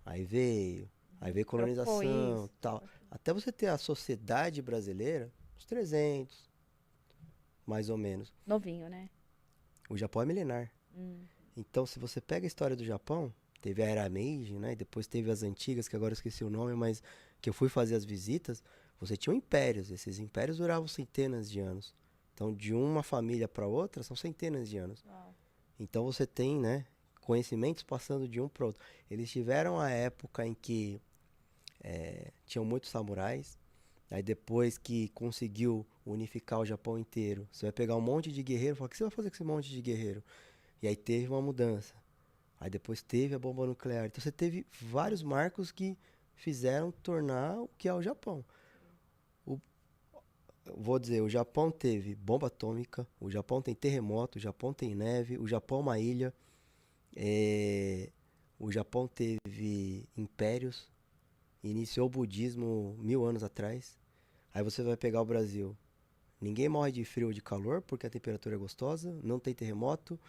Speaker 2: Aí veio
Speaker 1: Trocou
Speaker 2: colonização,
Speaker 1: isso,
Speaker 2: tal.
Speaker 1: trocou aquilo.
Speaker 2: Até você ter a sociedade brasileira, uns 300, mais ou menos.
Speaker 1: Novinho, né?
Speaker 2: O Japão é milenar.
Speaker 1: Hum.
Speaker 2: Então, se você pega a história do Japão, teve a Era Meiji, né? E depois teve as antigas, que agora eu esqueci o nome, mas que eu fui fazer as visitas, você tinha impérios. Esses impérios duravam centenas de anos. Então, de uma família para outra, são centenas de anos.
Speaker 1: Uau.
Speaker 2: Então, você tem, né, conhecimentos passando de um para outro. Eles tiveram a época em que tinham muitos samurais. Aí depois que conseguiu unificar o Japão inteiro, você vai pegar um monte de guerreiro e falar, o que você vai fazer com esse monte de guerreiro? E aí teve uma mudança. Aí depois teve a bomba nuclear. Então você teve vários marcos que fizeram tornar o que é o Japão. O, vou dizer, o Japão teve bomba atômica, o Japão tem terremoto, o Japão tem neve, o Japão é uma ilha, o Japão teve impérios, iniciou o budismo 1000 anos atrás. Aí você vai pegar o Brasil. Ninguém morre de frio ou de calor porque a temperatura é gostosa, não tem terremoto.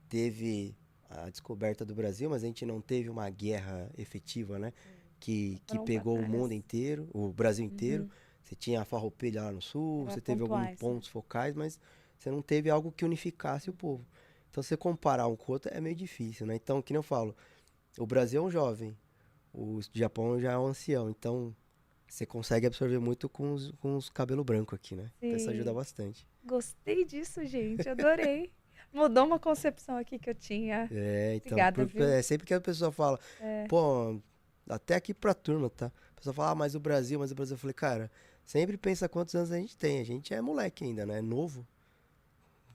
Speaker 2: Teve a descoberta do Brasil, mas a gente não teve uma guerra efetiva, né? Que
Speaker 1: Foram
Speaker 2: pegou o
Speaker 1: batalhas.
Speaker 2: mundo inteiro, o Brasil inteiro.
Speaker 1: Uhum.
Speaker 2: Você tinha a Farroupilha lá no sul,
Speaker 1: Eram
Speaker 2: você teve alguns
Speaker 1: pontuais, né?
Speaker 2: pontos focais, mas você não teve algo que unificasse o povo. Então, você comparar um com o outro é meio difícil, né? Então, que nem eu falo, o Brasil é um jovem, o Japão já é um ancião. Então, você consegue absorver muito com os cabelos brancos aqui, né? Então, isso ajuda
Speaker 1: Sim.
Speaker 2: bastante.
Speaker 1: Gostei disso, gente. Adorei. Mudou uma concepção aqui que eu tinha.
Speaker 2: Então,
Speaker 1: Obrigada, viu?
Speaker 2: sempre que a pessoa fala, pô, até aqui pra turma, tá? A pessoa fala, mas o Brasil, eu falei, cara, sempre pensa quantos anos a gente tem. A gente é moleque ainda, né? É novo.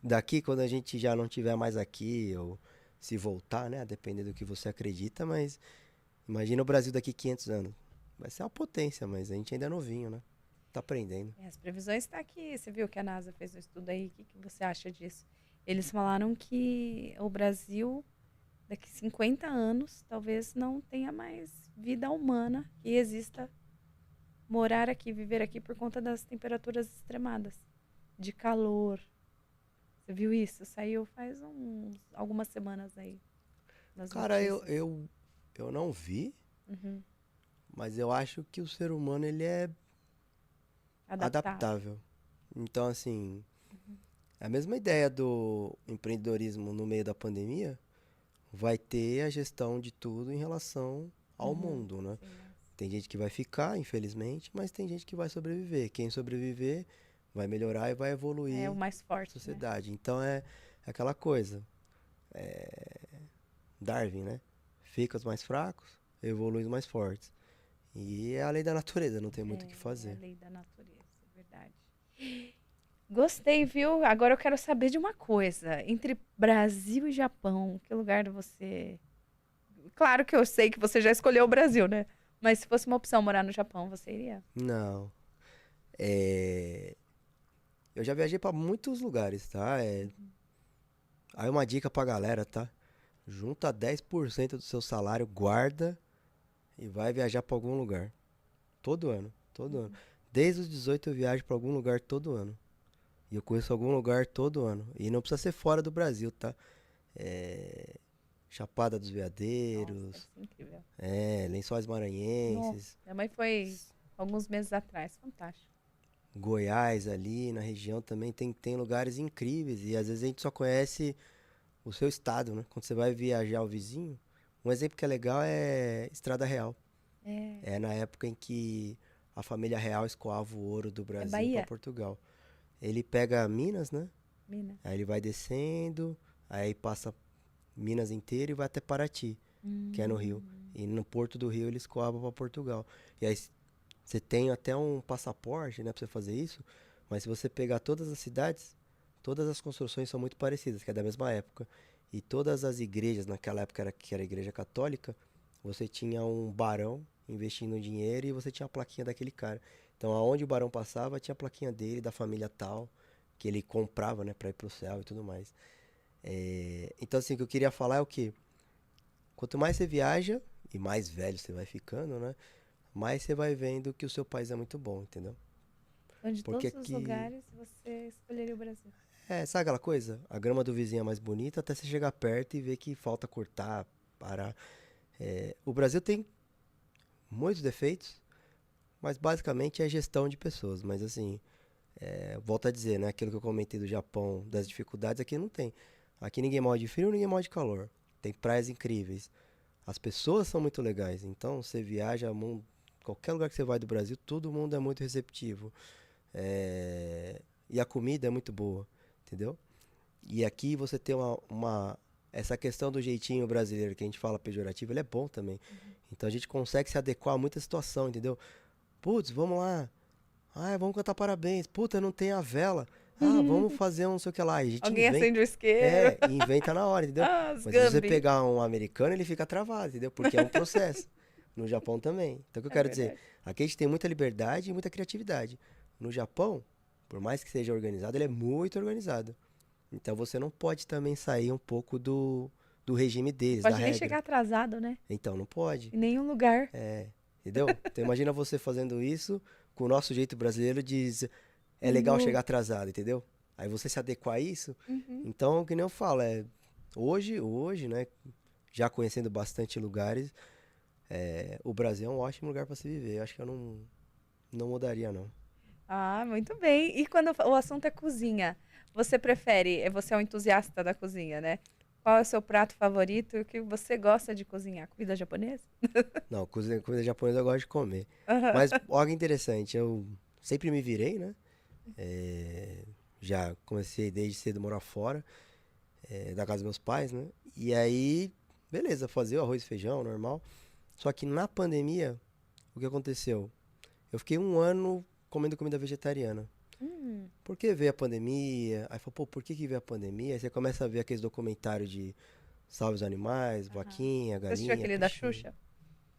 Speaker 2: Daqui, quando a gente já não tiver mais aqui, ou se voltar, né? A depender do que você acredita, mas imagina o Brasil daqui 500 anos. Vai ser uma potência, mas a gente ainda é novinho, né? Tá aprendendo.
Speaker 1: As previsões estão aqui. Você viu que a NASA fez um estudo aí? O que você acha disso? Eles falaram que o Brasil, daqui 50 anos, talvez não tenha mais vida humana que exista morar aqui, viver aqui por conta das temperaturas extremadas, de calor. Você viu isso? Saiu faz algumas semanas aí.
Speaker 2: Cara, eu não vi, mas eu acho que o ser humano, ele é adaptável. Então, assim, a mesma ideia do empreendedorismo no meio da pandemia vai ter a gestão de tudo em relação ao mundo, né? Sim, tem gente que vai ficar, infelizmente, mas tem gente que vai sobreviver. Quem sobreviver vai melhorar e vai evoluir.
Speaker 1: É o mais forte,
Speaker 2: a sociedade. Né? Então é aquela coisa. Darwin, né? Fica os mais fracos, evolui os mais fortes. E é a lei da natureza, não tem muito o que fazer.
Speaker 1: É a lei da natureza, é verdade. Gostei, viu? Agora eu quero saber de uma coisa. Entre Brasil e Japão, que lugar você... Claro que eu sei que você já escolheu o Brasil, né? Mas se fosse uma opção morar no Japão, você iria?
Speaker 2: Não. Eu já viajei pra muitos lugares, tá? Aí uma dica pra galera, tá? Junta 10% do seu salário, guarda e vai viajar pra algum lugar. Todo ano, todo ano. Desde os 18 eu viajo pra algum lugar todo ano. E eu conheço algum lugar todo ano. E não precisa ser fora do Brasil, tá? Chapada dos Veadeiros.
Speaker 1: Nossa, incrível.
Speaker 2: Lençóis Maranhenses.
Speaker 1: Nossa, minha mãe foi alguns meses atrás, fantástico.
Speaker 2: Goiás ali, na região também tem lugares incríveis. E às vezes a gente só conhece o seu estado, né? Quando você vai viajar ao vizinho. Um exemplo que é legal é Estrada Real. É na época em que a família real escoava o ouro do Brasil para Portugal. Ele pega Minas, né?
Speaker 1: Minas.
Speaker 2: Aí ele vai descendo, aí passa Minas inteiro e vai até Paraty, que é no Rio. E no Porto do Rio ele escoava para Portugal. E aí você tem até um passaporte, né, para você fazer isso. Mas se você pegar todas as cidades, todas as construções são muito parecidas, que é da mesma época. E todas as igrejas, naquela época que era a igreja católica, você tinha um barão investindo dinheiro e você tinha a plaquinha daquele cara. Então, aonde o barão passava, tinha a plaquinha dele, da família tal, que ele comprava, né, pra ir pro céu e tudo mais. Então, assim, o que eu queria falar é o quê? Quanto mais você viaja, e mais velho você vai ficando, né, mais você vai vendo que o seu país é muito bom, entendeu?
Speaker 1: Então, de todos os lugares, você escolheria o Brasil.
Speaker 2: Sabe aquela coisa? A grama do vizinho é mais bonita até você chegar perto e ver que falta cortar, parar. O Brasil tem muitos defeitos, mas basicamente é gestão de pessoas. Mas assim, volto a dizer, né? Aquilo que eu comentei do Japão, das dificuldades, aqui não tem. Aqui ninguém morre de frio, ninguém morre de calor. Tem praias incríveis. As pessoas são muito legais. Então, você viaja, qualquer lugar que você vai do Brasil, todo mundo é muito receptivo. E a comida é muito boa, entendeu? E aqui você tem essa questão do jeitinho brasileiro, que a gente fala pejorativo, ele é bom também. Então a gente consegue se adequar a muita situação, entendeu? Putz, vamos lá. Vamos cantar parabéns. Puta, não tem a vela. Vamos fazer um não sei o que lá. E a gente
Speaker 1: Alguém acende o isqueiro.
Speaker 2: E inventa na hora, entendeu? Mas se você pegar um americano, ele fica travado, entendeu? Porque é um processo. No Japão também. Então o que eu quero dizer? Aqui a gente tem muita liberdade e muita criatividade. No Japão, por mais que seja organizado, ele é muito organizado. Então você não pode também sair um pouco do regime deles, da regra.
Speaker 1: Pode nem chegar atrasado, né?
Speaker 2: Então não pode.
Speaker 1: Em nenhum lugar.
Speaker 2: Entendeu? Então imagina você fazendo isso com o nosso jeito brasileiro de é legal chegar atrasado, entendeu? Aí você se adequar a isso. Então, que nem eu falo, hoje, né, já conhecendo bastante lugares, o Brasil é um ótimo lugar para se viver. Eu acho que eu não mudaria, não.
Speaker 1: Muito bem. E quando o assunto é cozinha, você prefere, você é um entusiasta da cozinha, né? Qual é o seu prato favorito e o que você gosta de cozinhar? Comida japonesa?
Speaker 2: Não, comida japonesa eu gosto de comer. Mas, olha que interessante, eu sempre me virei, né? Já comecei desde cedo a morar fora, da casa dos meus pais, né? E aí, beleza, fazia o arroz e feijão, normal. Só que na pandemia, o que aconteceu? Eu fiquei um ano comendo comida vegetariana.
Speaker 1: Hum,
Speaker 2: Porque veio a pandemia, aí falou, pô, por que veio a pandemia? Aí você começa a ver aqueles documentários de salve os animais,
Speaker 1: aham.
Speaker 2: vaquinha,
Speaker 1: Você assistiu
Speaker 2: galinha,
Speaker 1: aquele da
Speaker 2: peixinho.
Speaker 1: Xuxa?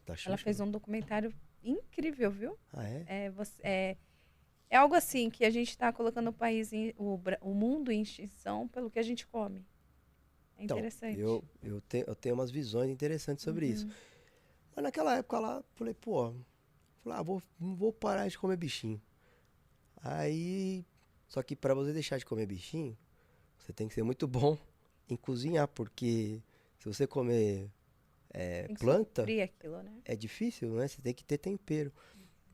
Speaker 2: Da
Speaker 1: Ela
Speaker 2: Xuxa?
Speaker 1: fez um documentário incrível, viu?
Speaker 2: Ah, é?
Speaker 1: É algo assim que a gente está colocando o país, o mundo em extinção pelo que a gente come. É
Speaker 2: Então,
Speaker 1: interessante.
Speaker 2: eu tenho umas visões interessantes sobre isso.
Speaker 1: Uhum.
Speaker 2: Mas naquela época lá, falei, pô, vou parar de comer bichinho. Aí, só que pra você deixar de comer bichinho, você tem que ser muito bom em cozinhar, porque se você comer
Speaker 1: Tem que
Speaker 2: planta,
Speaker 1: suprir aquilo, né?
Speaker 2: é difícil, né? Você tem que ter tempero.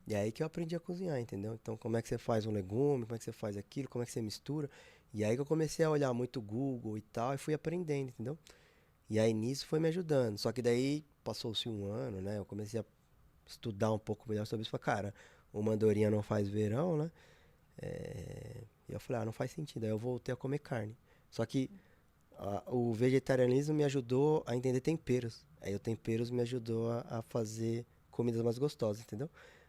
Speaker 2: E é aí que eu aprendi a cozinhar, entendeu? Então, como é que você faz um legume, como é que você faz aquilo, como é que você mistura. E aí que eu comecei a olhar muito Google e tal, e fui aprendendo, entendeu? E aí nisso foi me ajudando. Só que daí passou-se um ano, né? Eu comecei a estudar um pouco melhor sobre isso. Falei, cara, uma andorinha não faz verão, né? E eu falei, não faz sentido. Aí eu voltei a comer carne. Só que o vegetarianismo me ajudou a entender temperos. Aí o temperos me ajudou a fazer comidas mais gostosas, entendeu?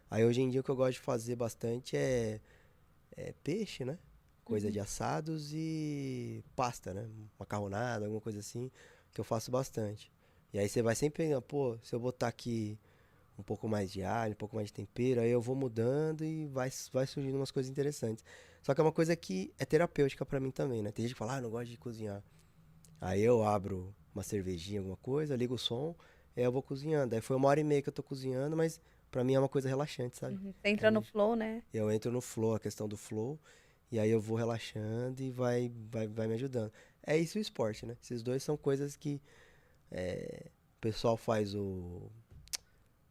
Speaker 2: Aí hoje em dia o que eu gosto de fazer bastante é peixe, né? Coisa
Speaker 1: Uhum.
Speaker 2: de assados e pasta, né? Macarronada, alguma coisa assim, que eu faço bastante. E aí você vai sempre pegando, pô, se eu botar aqui um pouco mais de alho, um pouco mais de tempero, aí eu vou mudando e vai surgindo umas coisas interessantes. Só que é uma coisa que é terapêutica pra mim também, né? Tem gente que fala, eu não gosto de cozinhar. Aí eu abro uma cervejinha, alguma coisa, ligo o som, aí eu vou cozinhando. Aí foi 1h30 que eu tô cozinhando, mas pra mim é uma coisa relaxante, sabe?
Speaker 1: Uhum. Você entra
Speaker 2: Então
Speaker 1: no flow, né?
Speaker 2: eu entro no flow, a questão do flow, e aí eu vou relaxando e vai me ajudando. É isso o esporte, né? Esses dois são coisas que o pessoal faz o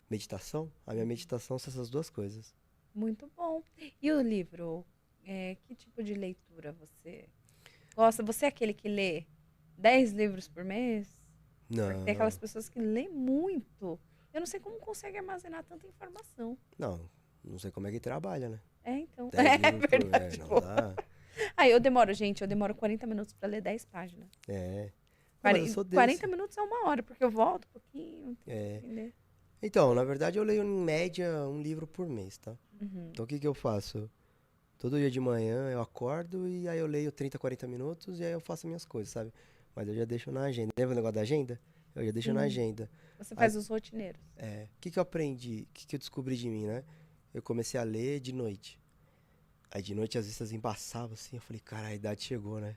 Speaker 2: meditação. A minha
Speaker 1: Uhum.
Speaker 2: meditação são essas duas coisas.
Speaker 1: Muito bom. E o livro? Que tipo de leitura você gosta? Você é aquele que lê 10 livros por mês? Porque tem aquelas
Speaker 2: Não,
Speaker 1: pessoas que lêem muito. Eu não sei como consegue armazenar tanta informação.
Speaker 2: não, não sei como é que trabalha, né?
Speaker 1: Então.
Speaker 2: 10
Speaker 1: É
Speaker 2: livros por.
Speaker 1: verdade,
Speaker 2: Não
Speaker 1: pô.
Speaker 2: dá.
Speaker 1: Aí eu demoro 40 minutos pra ler 10 páginas.
Speaker 2: É. Não, mas eu sou
Speaker 1: 40
Speaker 2: desse.
Speaker 1: minutos é uma hora, porque eu volto um pouquinho,
Speaker 2: É.
Speaker 1: entender.
Speaker 2: Então, na verdade, eu leio em média um livro por mês, tá?
Speaker 1: Uhum.
Speaker 2: Então, o que que eu faço? Todo dia de manhã eu acordo e aí eu leio 30, 40 minutos e aí eu faço minhas coisas, sabe? Mas eu já deixo na agenda. Lembra o negócio da agenda? Eu já deixo na
Speaker 1: Sim.
Speaker 2: agenda.
Speaker 1: Você
Speaker 2: Aí,
Speaker 1: faz os rotineiros.
Speaker 2: o que que eu aprendi? O que que eu descobri de mim, né? Eu comecei a ler de noite. Aí de noite as vistas embaçavam assim. Eu falei, cara, a idade chegou, né?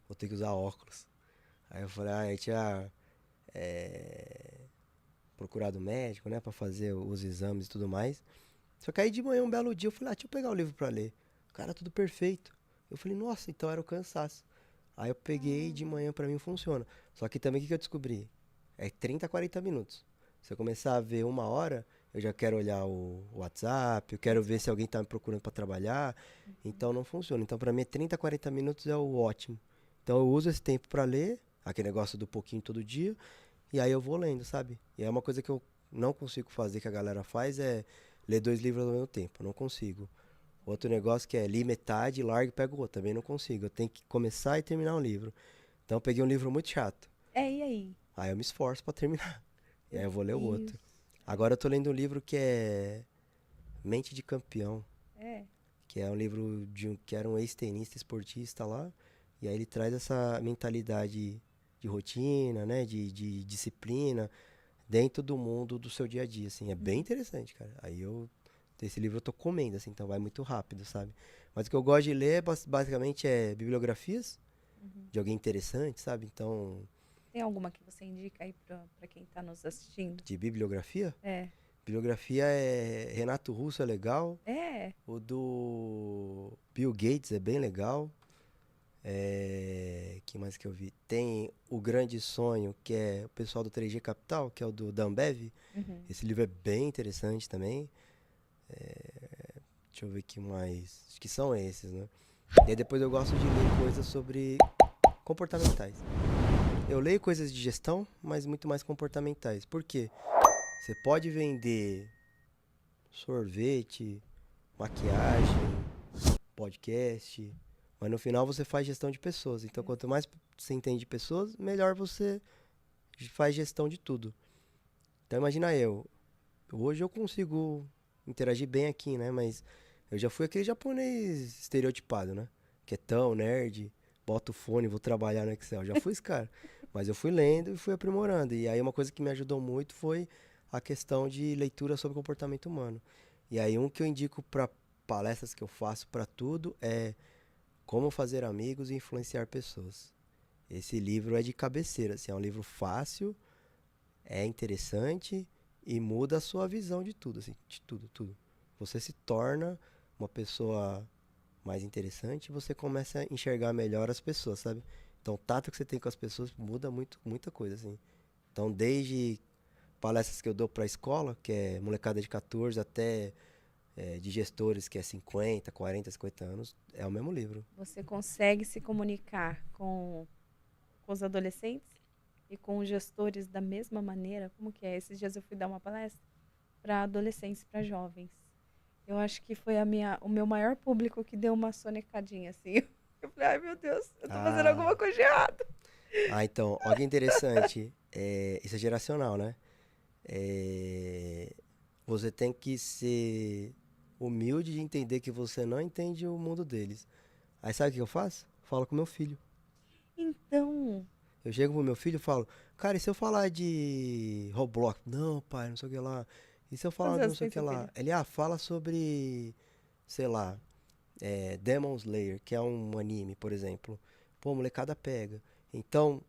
Speaker 2: Vou ter que usar óculos. Aí eu falei, eu tinha procurado médico, né? Pra fazer os exames e tudo mais. Só que aí de manhã, um belo dia, eu falei, deixa eu pegar o livro pra ler. Cara, tudo perfeito. Eu falei, nossa, então era o cansaço. Aí eu peguei de manhã pra mim funciona. Só que também o que que eu descobri? É 30, 40 minutos. Se eu começar a ver 1 hora, eu já quero olhar o WhatsApp, eu quero ver se alguém tá me procurando pra trabalhar. Então não funciona. Então pra mim 30, 40 minutos é o ótimo. Então eu uso esse tempo pra ler, aquele negócio do pouquinho todo dia, e aí eu vou lendo, sabe? E é uma coisa que eu não consigo fazer, que a galera faz, é ler 2 livros ao mesmo tempo. Eu não consigo. Outro negócio que é li metade, largo e pego outro. Também não consigo. Eu tenho que começar e terminar um livro. Então eu peguei um livro muito chato.
Speaker 1: E aí?
Speaker 2: Aí eu me esforço pra terminar. E aí
Speaker 1: Meu
Speaker 2: eu vou ler o
Speaker 1: Deus.
Speaker 2: outro. Agora eu tô lendo um livro que é Mente de Campeão,
Speaker 1: É.
Speaker 2: que é um livro que era um ex-tenista esportista lá. E aí ele traz essa mentalidade de rotina, né? De disciplina dentro do mundo do seu dia a dia, assim. É bem
Speaker 1: Uhum.
Speaker 2: interessante, cara. Esse livro eu tô comendo, assim, então vai muito rápido, sabe? Mas o que eu gosto de ler, basicamente, é bibliografias
Speaker 1: Uhum.
Speaker 2: de alguém interessante, sabe? Então,
Speaker 1: Tem alguma que você indica aí pra quem tá nos assistindo?
Speaker 2: de bibliografia,
Speaker 1: É.
Speaker 2: bibliografia é Renato Russo é legal,
Speaker 1: É.
Speaker 2: o do Bill Gates é bem legal. Que mais que eu vi? Tem O Grande Sonho, que é o pessoal do 3G Capital, que é o do da Ambev.
Speaker 1: Uhum.
Speaker 2: Esse livro é bem interessante também. Deixa eu ver que mais. Acho que são esses, né? E aí depois eu gosto de ler coisas sobre comportamentais. Eu leio coisas de gestão, mas muito mais comportamentais. Por quê? Você pode vender sorvete, maquiagem, podcast, Mas no final você faz gestão de pessoas. Então, quanto mais você entende de pessoas, melhor você faz gestão de tudo. Então, imagina eu. Hoje eu consigo interagir bem aqui, né? Mas eu já fui aquele japonês estereotipado, né? Quietão, nerd, boto o fone, vou trabalhar no Excel. Já fui esse cara. Mas eu fui lendo e fui aprimorando. E aí uma coisa que me ajudou muito foi a questão de leitura sobre comportamento humano. E aí um que eu indico para palestras que eu faço para tudo é Como Fazer Amigos e Influenciar Pessoas. Esse livro é de cabeceira, assim, é um livro fácil, é interessante e muda a sua visão de tudo, assim, de tudo, tudo. Você se torna uma pessoa mais interessante e você começa a enxergar melhor as pessoas, sabe? Então, o tato que você tem com as pessoas muda muito, muita coisa, assim. Então, desde palestras que eu dou para a escola, que é molecada de 14 até de gestores que é 50, 40, 50 anos, é o mesmo livro.
Speaker 1: Você consegue se comunicar com os adolescentes e com os gestores da mesma maneira? Como que é? Esses dias eu fui dar uma palestra para adolescentes, para jovens. Eu acho que foi o meu maior público que deu uma sonecadinha, assim. Eu falei, ai meu Deus, eu tô fazendo alguma coisa de errado.
Speaker 2: Então, olha que interessante. Isso é geracional, né? Você tem que ser humilde de entender que você não entende o mundo deles. Aí sabe o que eu faço? Falo com meu filho.
Speaker 1: Então,
Speaker 2: Eu chego pro meu filho e falo, cara, e se eu falar de Roblox? Não, pai, não sei o que lá. E se eu falar
Speaker 1: quantos
Speaker 2: de não
Speaker 1: anos
Speaker 2: sei
Speaker 1: tem
Speaker 2: o que
Speaker 1: seu
Speaker 2: lá?
Speaker 1: filho?
Speaker 2: Ele, fala sobre, sei lá, Demon Slayer, que é um anime, por exemplo. Pô, molecada pega. Então,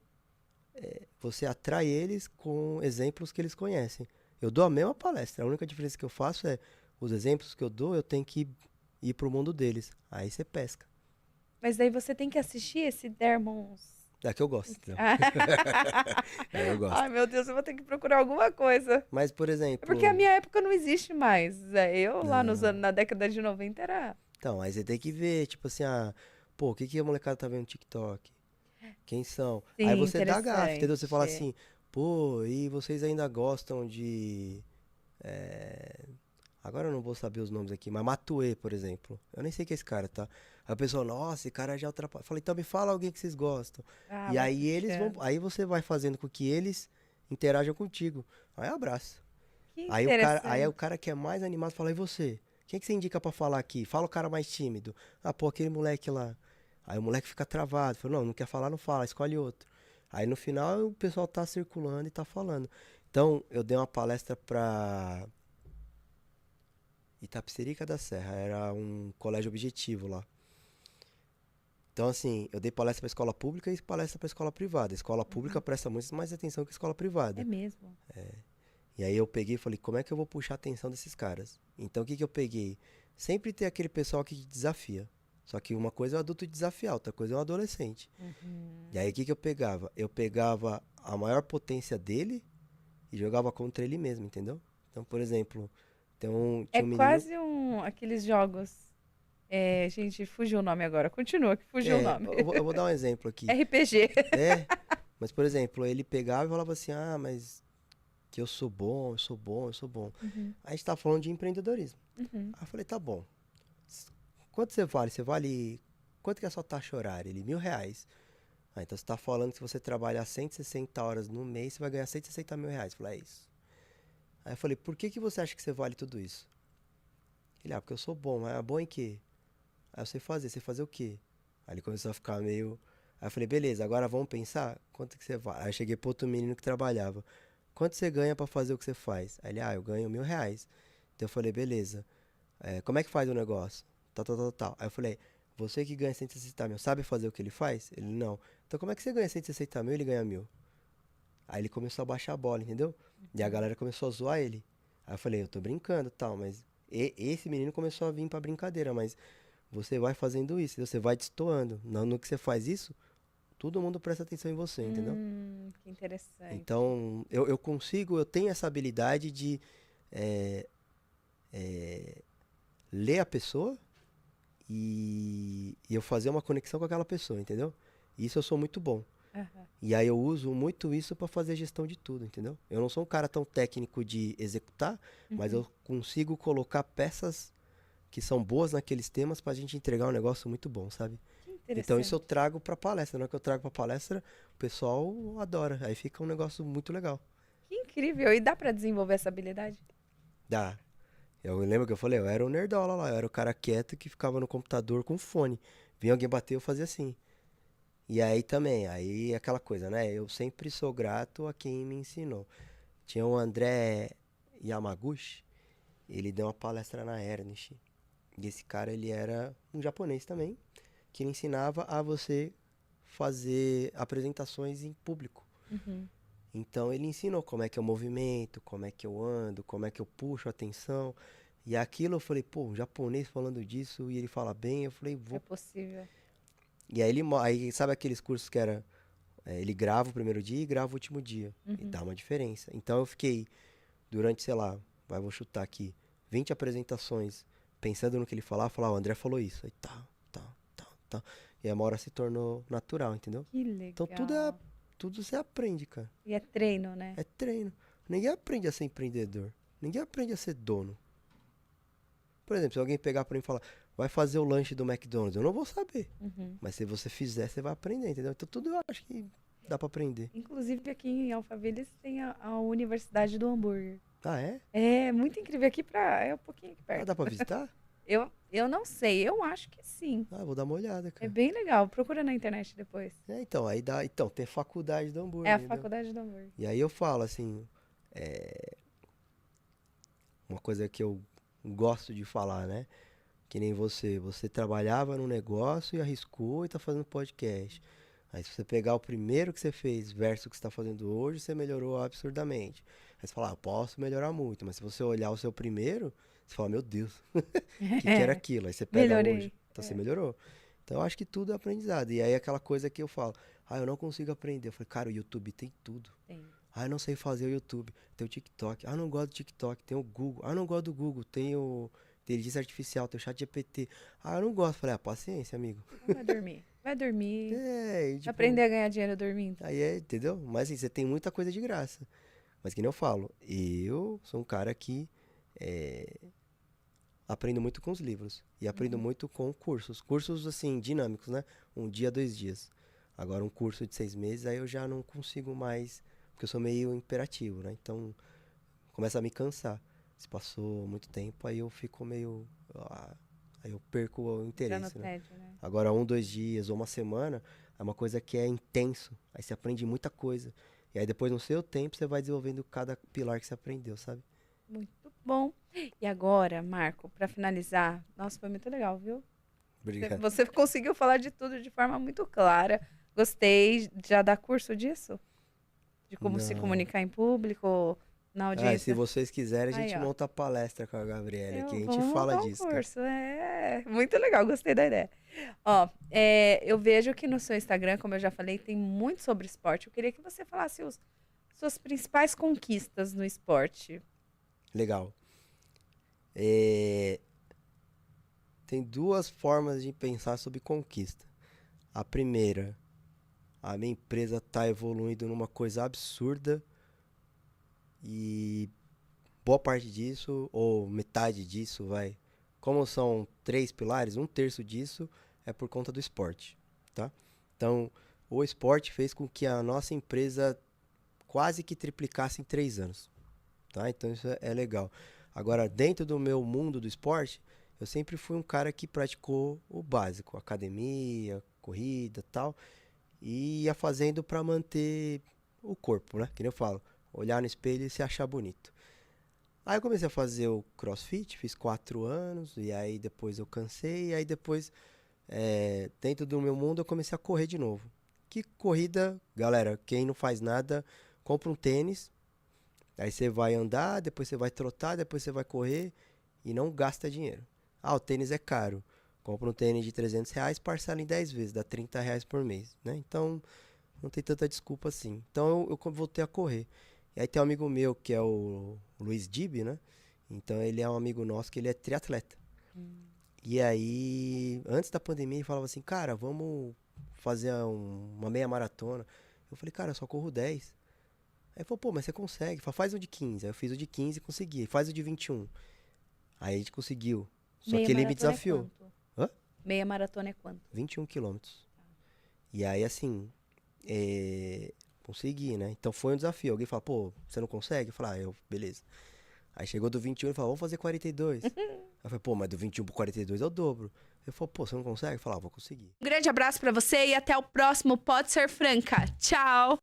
Speaker 2: você atrai eles com exemplos que eles conhecem. Eu dou a mesma palestra, a única diferença que eu faço é os exemplos que eu dou, eu tenho que ir pro mundo deles. Aí você pesca.
Speaker 1: Mas daí você tem que assistir esse Demons.
Speaker 2: É que eu gosto, entendeu?
Speaker 1: Ah.
Speaker 2: Eu
Speaker 1: Ai,
Speaker 2: gosto.
Speaker 1: meu Deus, eu vou ter que procurar alguma coisa.
Speaker 2: Mas, por
Speaker 1: É porque a
Speaker 2: exemplo,
Speaker 1: minha época não existe mais. Eu lá
Speaker 2: não.
Speaker 1: na década de 90 era.
Speaker 2: Então, aí você tem que ver, tipo assim, pô, o que que a molecada tá vendo no TikTok? Quem são? Aí
Speaker 1: Sim,
Speaker 2: você dá gafe, entendeu? Você fala
Speaker 1: interessante.
Speaker 2: assim, pô, e vocês ainda gostam de. é, Agora eu não vou saber os nomes aqui, mas Matuê, por exemplo. Eu nem sei quem é esse cara, tá? Aí a pessoa, nossa, esse cara já ultrapassou. Falei, então me fala alguém que vocês gostam.
Speaker 1: Ah,
Speaker 2: E
Speaker 1: vai
Speaker 2: aí eles vão.
Speaker 1: puxando.
Speaker 2: Aí você vai fazendo com que eles interajam contigo. Aí abraço.
Speaker 1: Que
Speaker 2: Aí o cara
Speaker 1: interessante.
Speaker 2: que é mais animado fala, e você? Quem que você indica pra falar aqui? Fala o cara mais tímido. Ah, pô, aquele moleque lá. Aí o moleque fica travado. Fala, não quer falar, não fala, escolhe outro. Aí no final o pessoal tá circulando e tá falando. Então, eu dei uma palestra pra Itapecerica da Serra. Era um colégio objetivo lá. Então, assim, eu dei palestra pra escola pública e palestra pra escola privada. A escola pública
Speaker 1: Uhum.
Speaker 2: presta muito mais atenção que a escola
Speaker 1: É
Speaker 2: privada.
Speaker 1: mesmo.
Speaker 2: E aí eu peguei e falei, como é que eu vou puxar a atenção desses caras? Então o que que eu peguei? Sempre tem aquele pessoal que te desafia. Só que uma coisa é o adulto te desafiar, outra coisa é um adolescente. E aí o
Speaker 1: Uhum.
Speaker 2: que que eu pegava? Eu pegava a maior potência dele e jogava contra ele mesmo, entendeu? Então, por exemplo,
Speaker 1: É
Speaker 2: tinha um menino.
Speaker 1: quase aqueles jogos. É, gente, fugiu o nome agora. Continua, que fugiu o nome.
Speaker 2: Eu vou dar um exemplo aqui.
Speaker 1: RPG.
Speaker 2: É, mas por exemplo, ele pegava e falava assim, mas que eu sou bom, eu sou bom, eu sou bom.
Speaker 1: Uhum,
Speaker 2: Aí a gente tá falando de empreendedorismo.
Speaker 1: uhum.
Speaker 2: Aí eu falei, tá bom. Quanto você vale? Você vale. Quanto que é a sua taxa horária? Ele, R$ 1.000. Então você tá falando que se você trabalhar 160 horas no mês, você vai ganhar R$ 160.000. Eu falei, é isso. Aí eu falei, por que que você acha que você vale tudo isso? Ele, porque eu sou bom. Mas bom em quê? Aí eu sei fazer o quê? Aí ele começou a ficar meio. Aí eu falei, beleza, agora vamos pensar quanto que você vale. Aí eu cheguei pro outro menino que trabalhava. Quanto você ganha pra fazer o que você faz? Aí ele, eu ganho R$ 1.000. Então eu falei, beleza. Como é que faz o negócio? Tal, tal, tal, tal. Aí eu falei, você que ganha 160 mil, sabe fazer o que ele faz? Ele, não. Então como é que você ganha 160 mil e ele ganha 1.000? Aí ele começou a baixar a bola, entendeu? E a galera começou a zoar ele. Aí eu falei, eu tô brincando tal, mas esse menino começou a vir pra brincadeira, mas você vai fazendo isso, entendeu? Você vai destoando. No que você faz isso, todo mundo presta atenção em você, entendeu?
Speaker 1: Que interessante.
Speaker 2: Então, eu tenho essa habilidade de é, é, ler a pessoa e eu fazer uma conexão com aquela pessoa, entendeu? Isso eu sou muito bom.
Speaker 1: Aham.
Speaker 2: E aí eu uso muito isso para fazer gestão de tudo, entendeu? Eu não sou um cara tão técnico de executar, mas
Speaker 1: Uhum.
Speaker 2: eu consigo colocar peças que são boas naqueles temas pra gente entregar um negócio muito bom, sabe?
Speaker 1: Que
Speaker 2: Então isso eu
Speaker 1: interessante.
Speaker 2: trago pra palestra. Na hora que eu trago pra palestra, o pessoal adora. Aí fica um negócio muito legal.
Speaker 1: Que incrível. E dá pra desenvolver essa habilidade?
Speaker 2: Dá. Eu lembro que eu falei, eu era o nerdola lá, eu era o cara quieto que ficava no computador com fone. Vinha alguém bater, eu fazia assim. E aí também, aí aquela coisa, né? Eu sempre sou grato a quem me ensinou. Tinha o André Yamaguchi, ele deu uma palestra na Ernst. E esse cara, ele era um japonês também, que ele ensinava a você fazer apresentações em público.
Speaker 1: Uhum.
Speaker 2: Então ele ensinou como é que é o movimento, como é que eu ando, como é que eu puxo a atenção. E aquilo eu falei, pô, um japonês falando disso e ele fala bem, eu falei,
Speaker 1: É
Speaker 2: vou.
Speaker 1: possível.
Speaker 2: E aí aí sabe aqueles cursos que era, ele grava o primeiro dia e grava o último dia. E
Speaker 1: Uhum.
Speaker 2: dá uma diferença. Então eu fiquei durante, sei lá, vou chutar aqui, 20 apresentações pensando no que ele falava, o André falou isso. Aí tá. E aí uma hora se tornou natural, entendeu?
Speaker 1: Que
Speaker 2: Então
Speaker 1: legal.
Speaker 2: tudo você aprende, cara.
Speaker 1: E é treino, né?
Speaker 2: É treino. Ninguém aprende a ser empreendedor. Ninguém aprende a ser dono. Por exemplo, se alguém pegar pra mim e falar, vai fazer o lanche do McDonald's, eu não vou saber.
Speaker 1: Uhum.
Speaker 2: Mas se você fizer, você vai aprender, entendeu? Então tudo eu acho que dá pra aprender.
Speaker 1: Inclusive aqui em Alphaville tem a Universidade do Hambúrguer.
Speaker 2: Ah, é?
Speaker 1: É muito incrível aqui é um pouquinho aqui
Speaker 2: Ah,
Speaker 1: perto.
Speaker 2: dá pra visitar?
Speaker 1: Eu não sei, eu acho que sim.
Speaker 2: Ah, vou dar uma olhada,
Speaker 1: É
Speaker 2: cara.
Speaker 1: bem legal. Procura na internet depois.
Speaker 2: É, então, aí dá. Então, tem faculdade do
Speaker 1: É
Speaker 2: hambúrguer,
Speaker 1: a
Speaker 2: entendeu?
Speaker 1: Faculdade do Hambúrguer.
Speaker 2: E aí eu falo assim, é, uma coisa que eu gosto de falar, né? Que nem você trabalhava num negócio e arriscou e tá fazendo podcast. Aí se você pegar o primeiro que você fez versus o que você tá fazendo hoje, você melhorou absurdamente. Aí você fala, eu posso melhorar muito, mas se você olhar o seu primeiro, você fala, meu Deus, o que era
Speaker 1: É,
Speaker 2: aquilo? Aí você pega hoje,
Speaker 1: melhorei.
Speaker 2: então você
Speaker 1: É.
Speaker 2: melhorou. Então eu acho que tudo é aprendizado. E aí aquela coisa que eu falo, eu não consigo aprender. Eu falei, cara, o YouTube tem tudo.
Speaker 1: Tem.
Speaker 2: Eu não sei fazer o YouTube. Tem o TikTok. Eu não gosto do TikTok. Tem o Google. Eu não gosto do Google. Tem o inteligência artificial. Tem o chat GPT. Eu não gosto. Falei, paciência, amigo.
Speaker 1: Então vai dormir. Vai dormir.
Speaker 2: É, e,
Speaker 1: Vai
Speaker 2: tipo,
Speaker 1: aprender a ganhar dinheiro dormindo.
Speaker 2: aí é, entendeu? Mas assim, você tem muita coisa de graça. Mas que nem eu falo, eu sou um cara que é, aprendo muito com os livros. E aprendo
Speaker 1: Uhum.
Speaker 2: muito com cursos. Cursos, assim, dinâmicos, né? Um dia, 2 dias. Agora, um curso de 6 meses, aí eu já não consigo mais, porque eu sou meio imperativo, né? Então, começa a me cansar. Se passou muito tempo, aí eu fico meio. Aí eu perco o
Speaker 1: Entrar no
Speaker 2: interesse, né?
Speaker 1: tédio, né?
Speaker 2: Agora, 2 dias ou uma semana é uma coisa que é intenso. Aí você aprende muita coisa. E aí depois, no seu tempo, você vai desenvolvendo cada pilar que você aprendeu, sabe?
Speaker 1: Muito bom. E agora, Marco, para finalizar, nossa, foi muito legal, viu?
Speaker 2: Obrigado.
Speaker 1: Você conseguiu falar de tudo de forma muito clara. Gostei. Já dá curso disso? De como se
Speaker 2: Não.
Speaker 1: comunicar em público, na
Speaker 2: E se
Speaker 1: audiência?
Speaker 2: vocês quiserem, a
Speaker 1: Aí,
Speaker 2: gente
Speaker 1: ó.
Speaker 2: monta a palestra com a Gabriela aqui. A gente
Speaker 1: Vamos
Speaker 2: fala
Speaker 1: montar um
Speaker 2: disso, cara.
Speaker 1: curso. É, muito legal, gostei da ideia. Ó, eu vejo que no seu Instagram, como eu já falei, tem muito sobre esporte. Eu queria que você falasse suas principais conquistas no esporte.
Speaker 2: Legal. É, tem duas formas de pensar sobre conquista. A primeira, a minha empresa tá evoluindo numa coisa absurda e boa parte disso, ou metade disso, vai. Como são 3 pilares, 1/3 disso é por conta do esporte, tá? Então, o esporte fez com que a nossa empresa quase que triplicasse em 3 anos, tá? Então isso é legal. Agora, dentro do meu mundo do esporte, eu sempre fui um cara que praticou o básico, academia, corrida, tal, e ia fazendo para manter o corpo, né? Que nem eu falo, olhar no espelho e se achar bonito. Aí eu comecei a fazer o CrossFit, fiz 4 anos, e aí depois eu cansei, e aí depois, dentro do meu mundo, eu comecei a correr de novo. Que corrida, galera, quem não faz nada, compra um tênis, aí você vai andar, depois você vai trotar, depois você vai correr, e não gasta dinheiro. O tênis é caro. Compra um tênis de R$ 300, parcela em 10 vezes, dá R$ 30 por mês, né? Então, não tem tanta desculpa assim. Então, eu voltei a correr. E aí tem um amigo meu, que é o Luiz Dib, né? Então, ele é um amigo nosso, que ele é triatleta.
Speaker 1: Hum.
Speaker 2: E aí, antes da pandemia, ele falava assim, cara, vamos fazer uma meia maratona. Eu falei, cara, eu só corro 10. Aí ele falou, pô, mas você consegue. Ele falou, faz o de 15. Aí eu fiz o de 15 e consegui. Faz o de 21. Aí a gente conseguiu. Só
Speaker 1: Meia
Speaker 2: que ele me
Speaker 1: maratona é
Speaker 2: desafiou.
Speaker 1: quanto?
Speaker 2: Hã?
Speaker 1: Meia maratona é quanto?
Speaker 2: 21 quilômetros. E aí, assim, consegui, né? Então foi um desafio. Alguém fala, pô, você não consegue? Eu falei, beleza. Aí chegou do 21 e falou, vamos fazer 42. Aí eu falei, pô, mas do 21 pro 42 é o dobro. Eu falei, pô, você não consegue? Eu falei, vou conseguir.
Speaker 1: Um grande abraço pra você e até o próximo Pode Ser Franca. Tchau!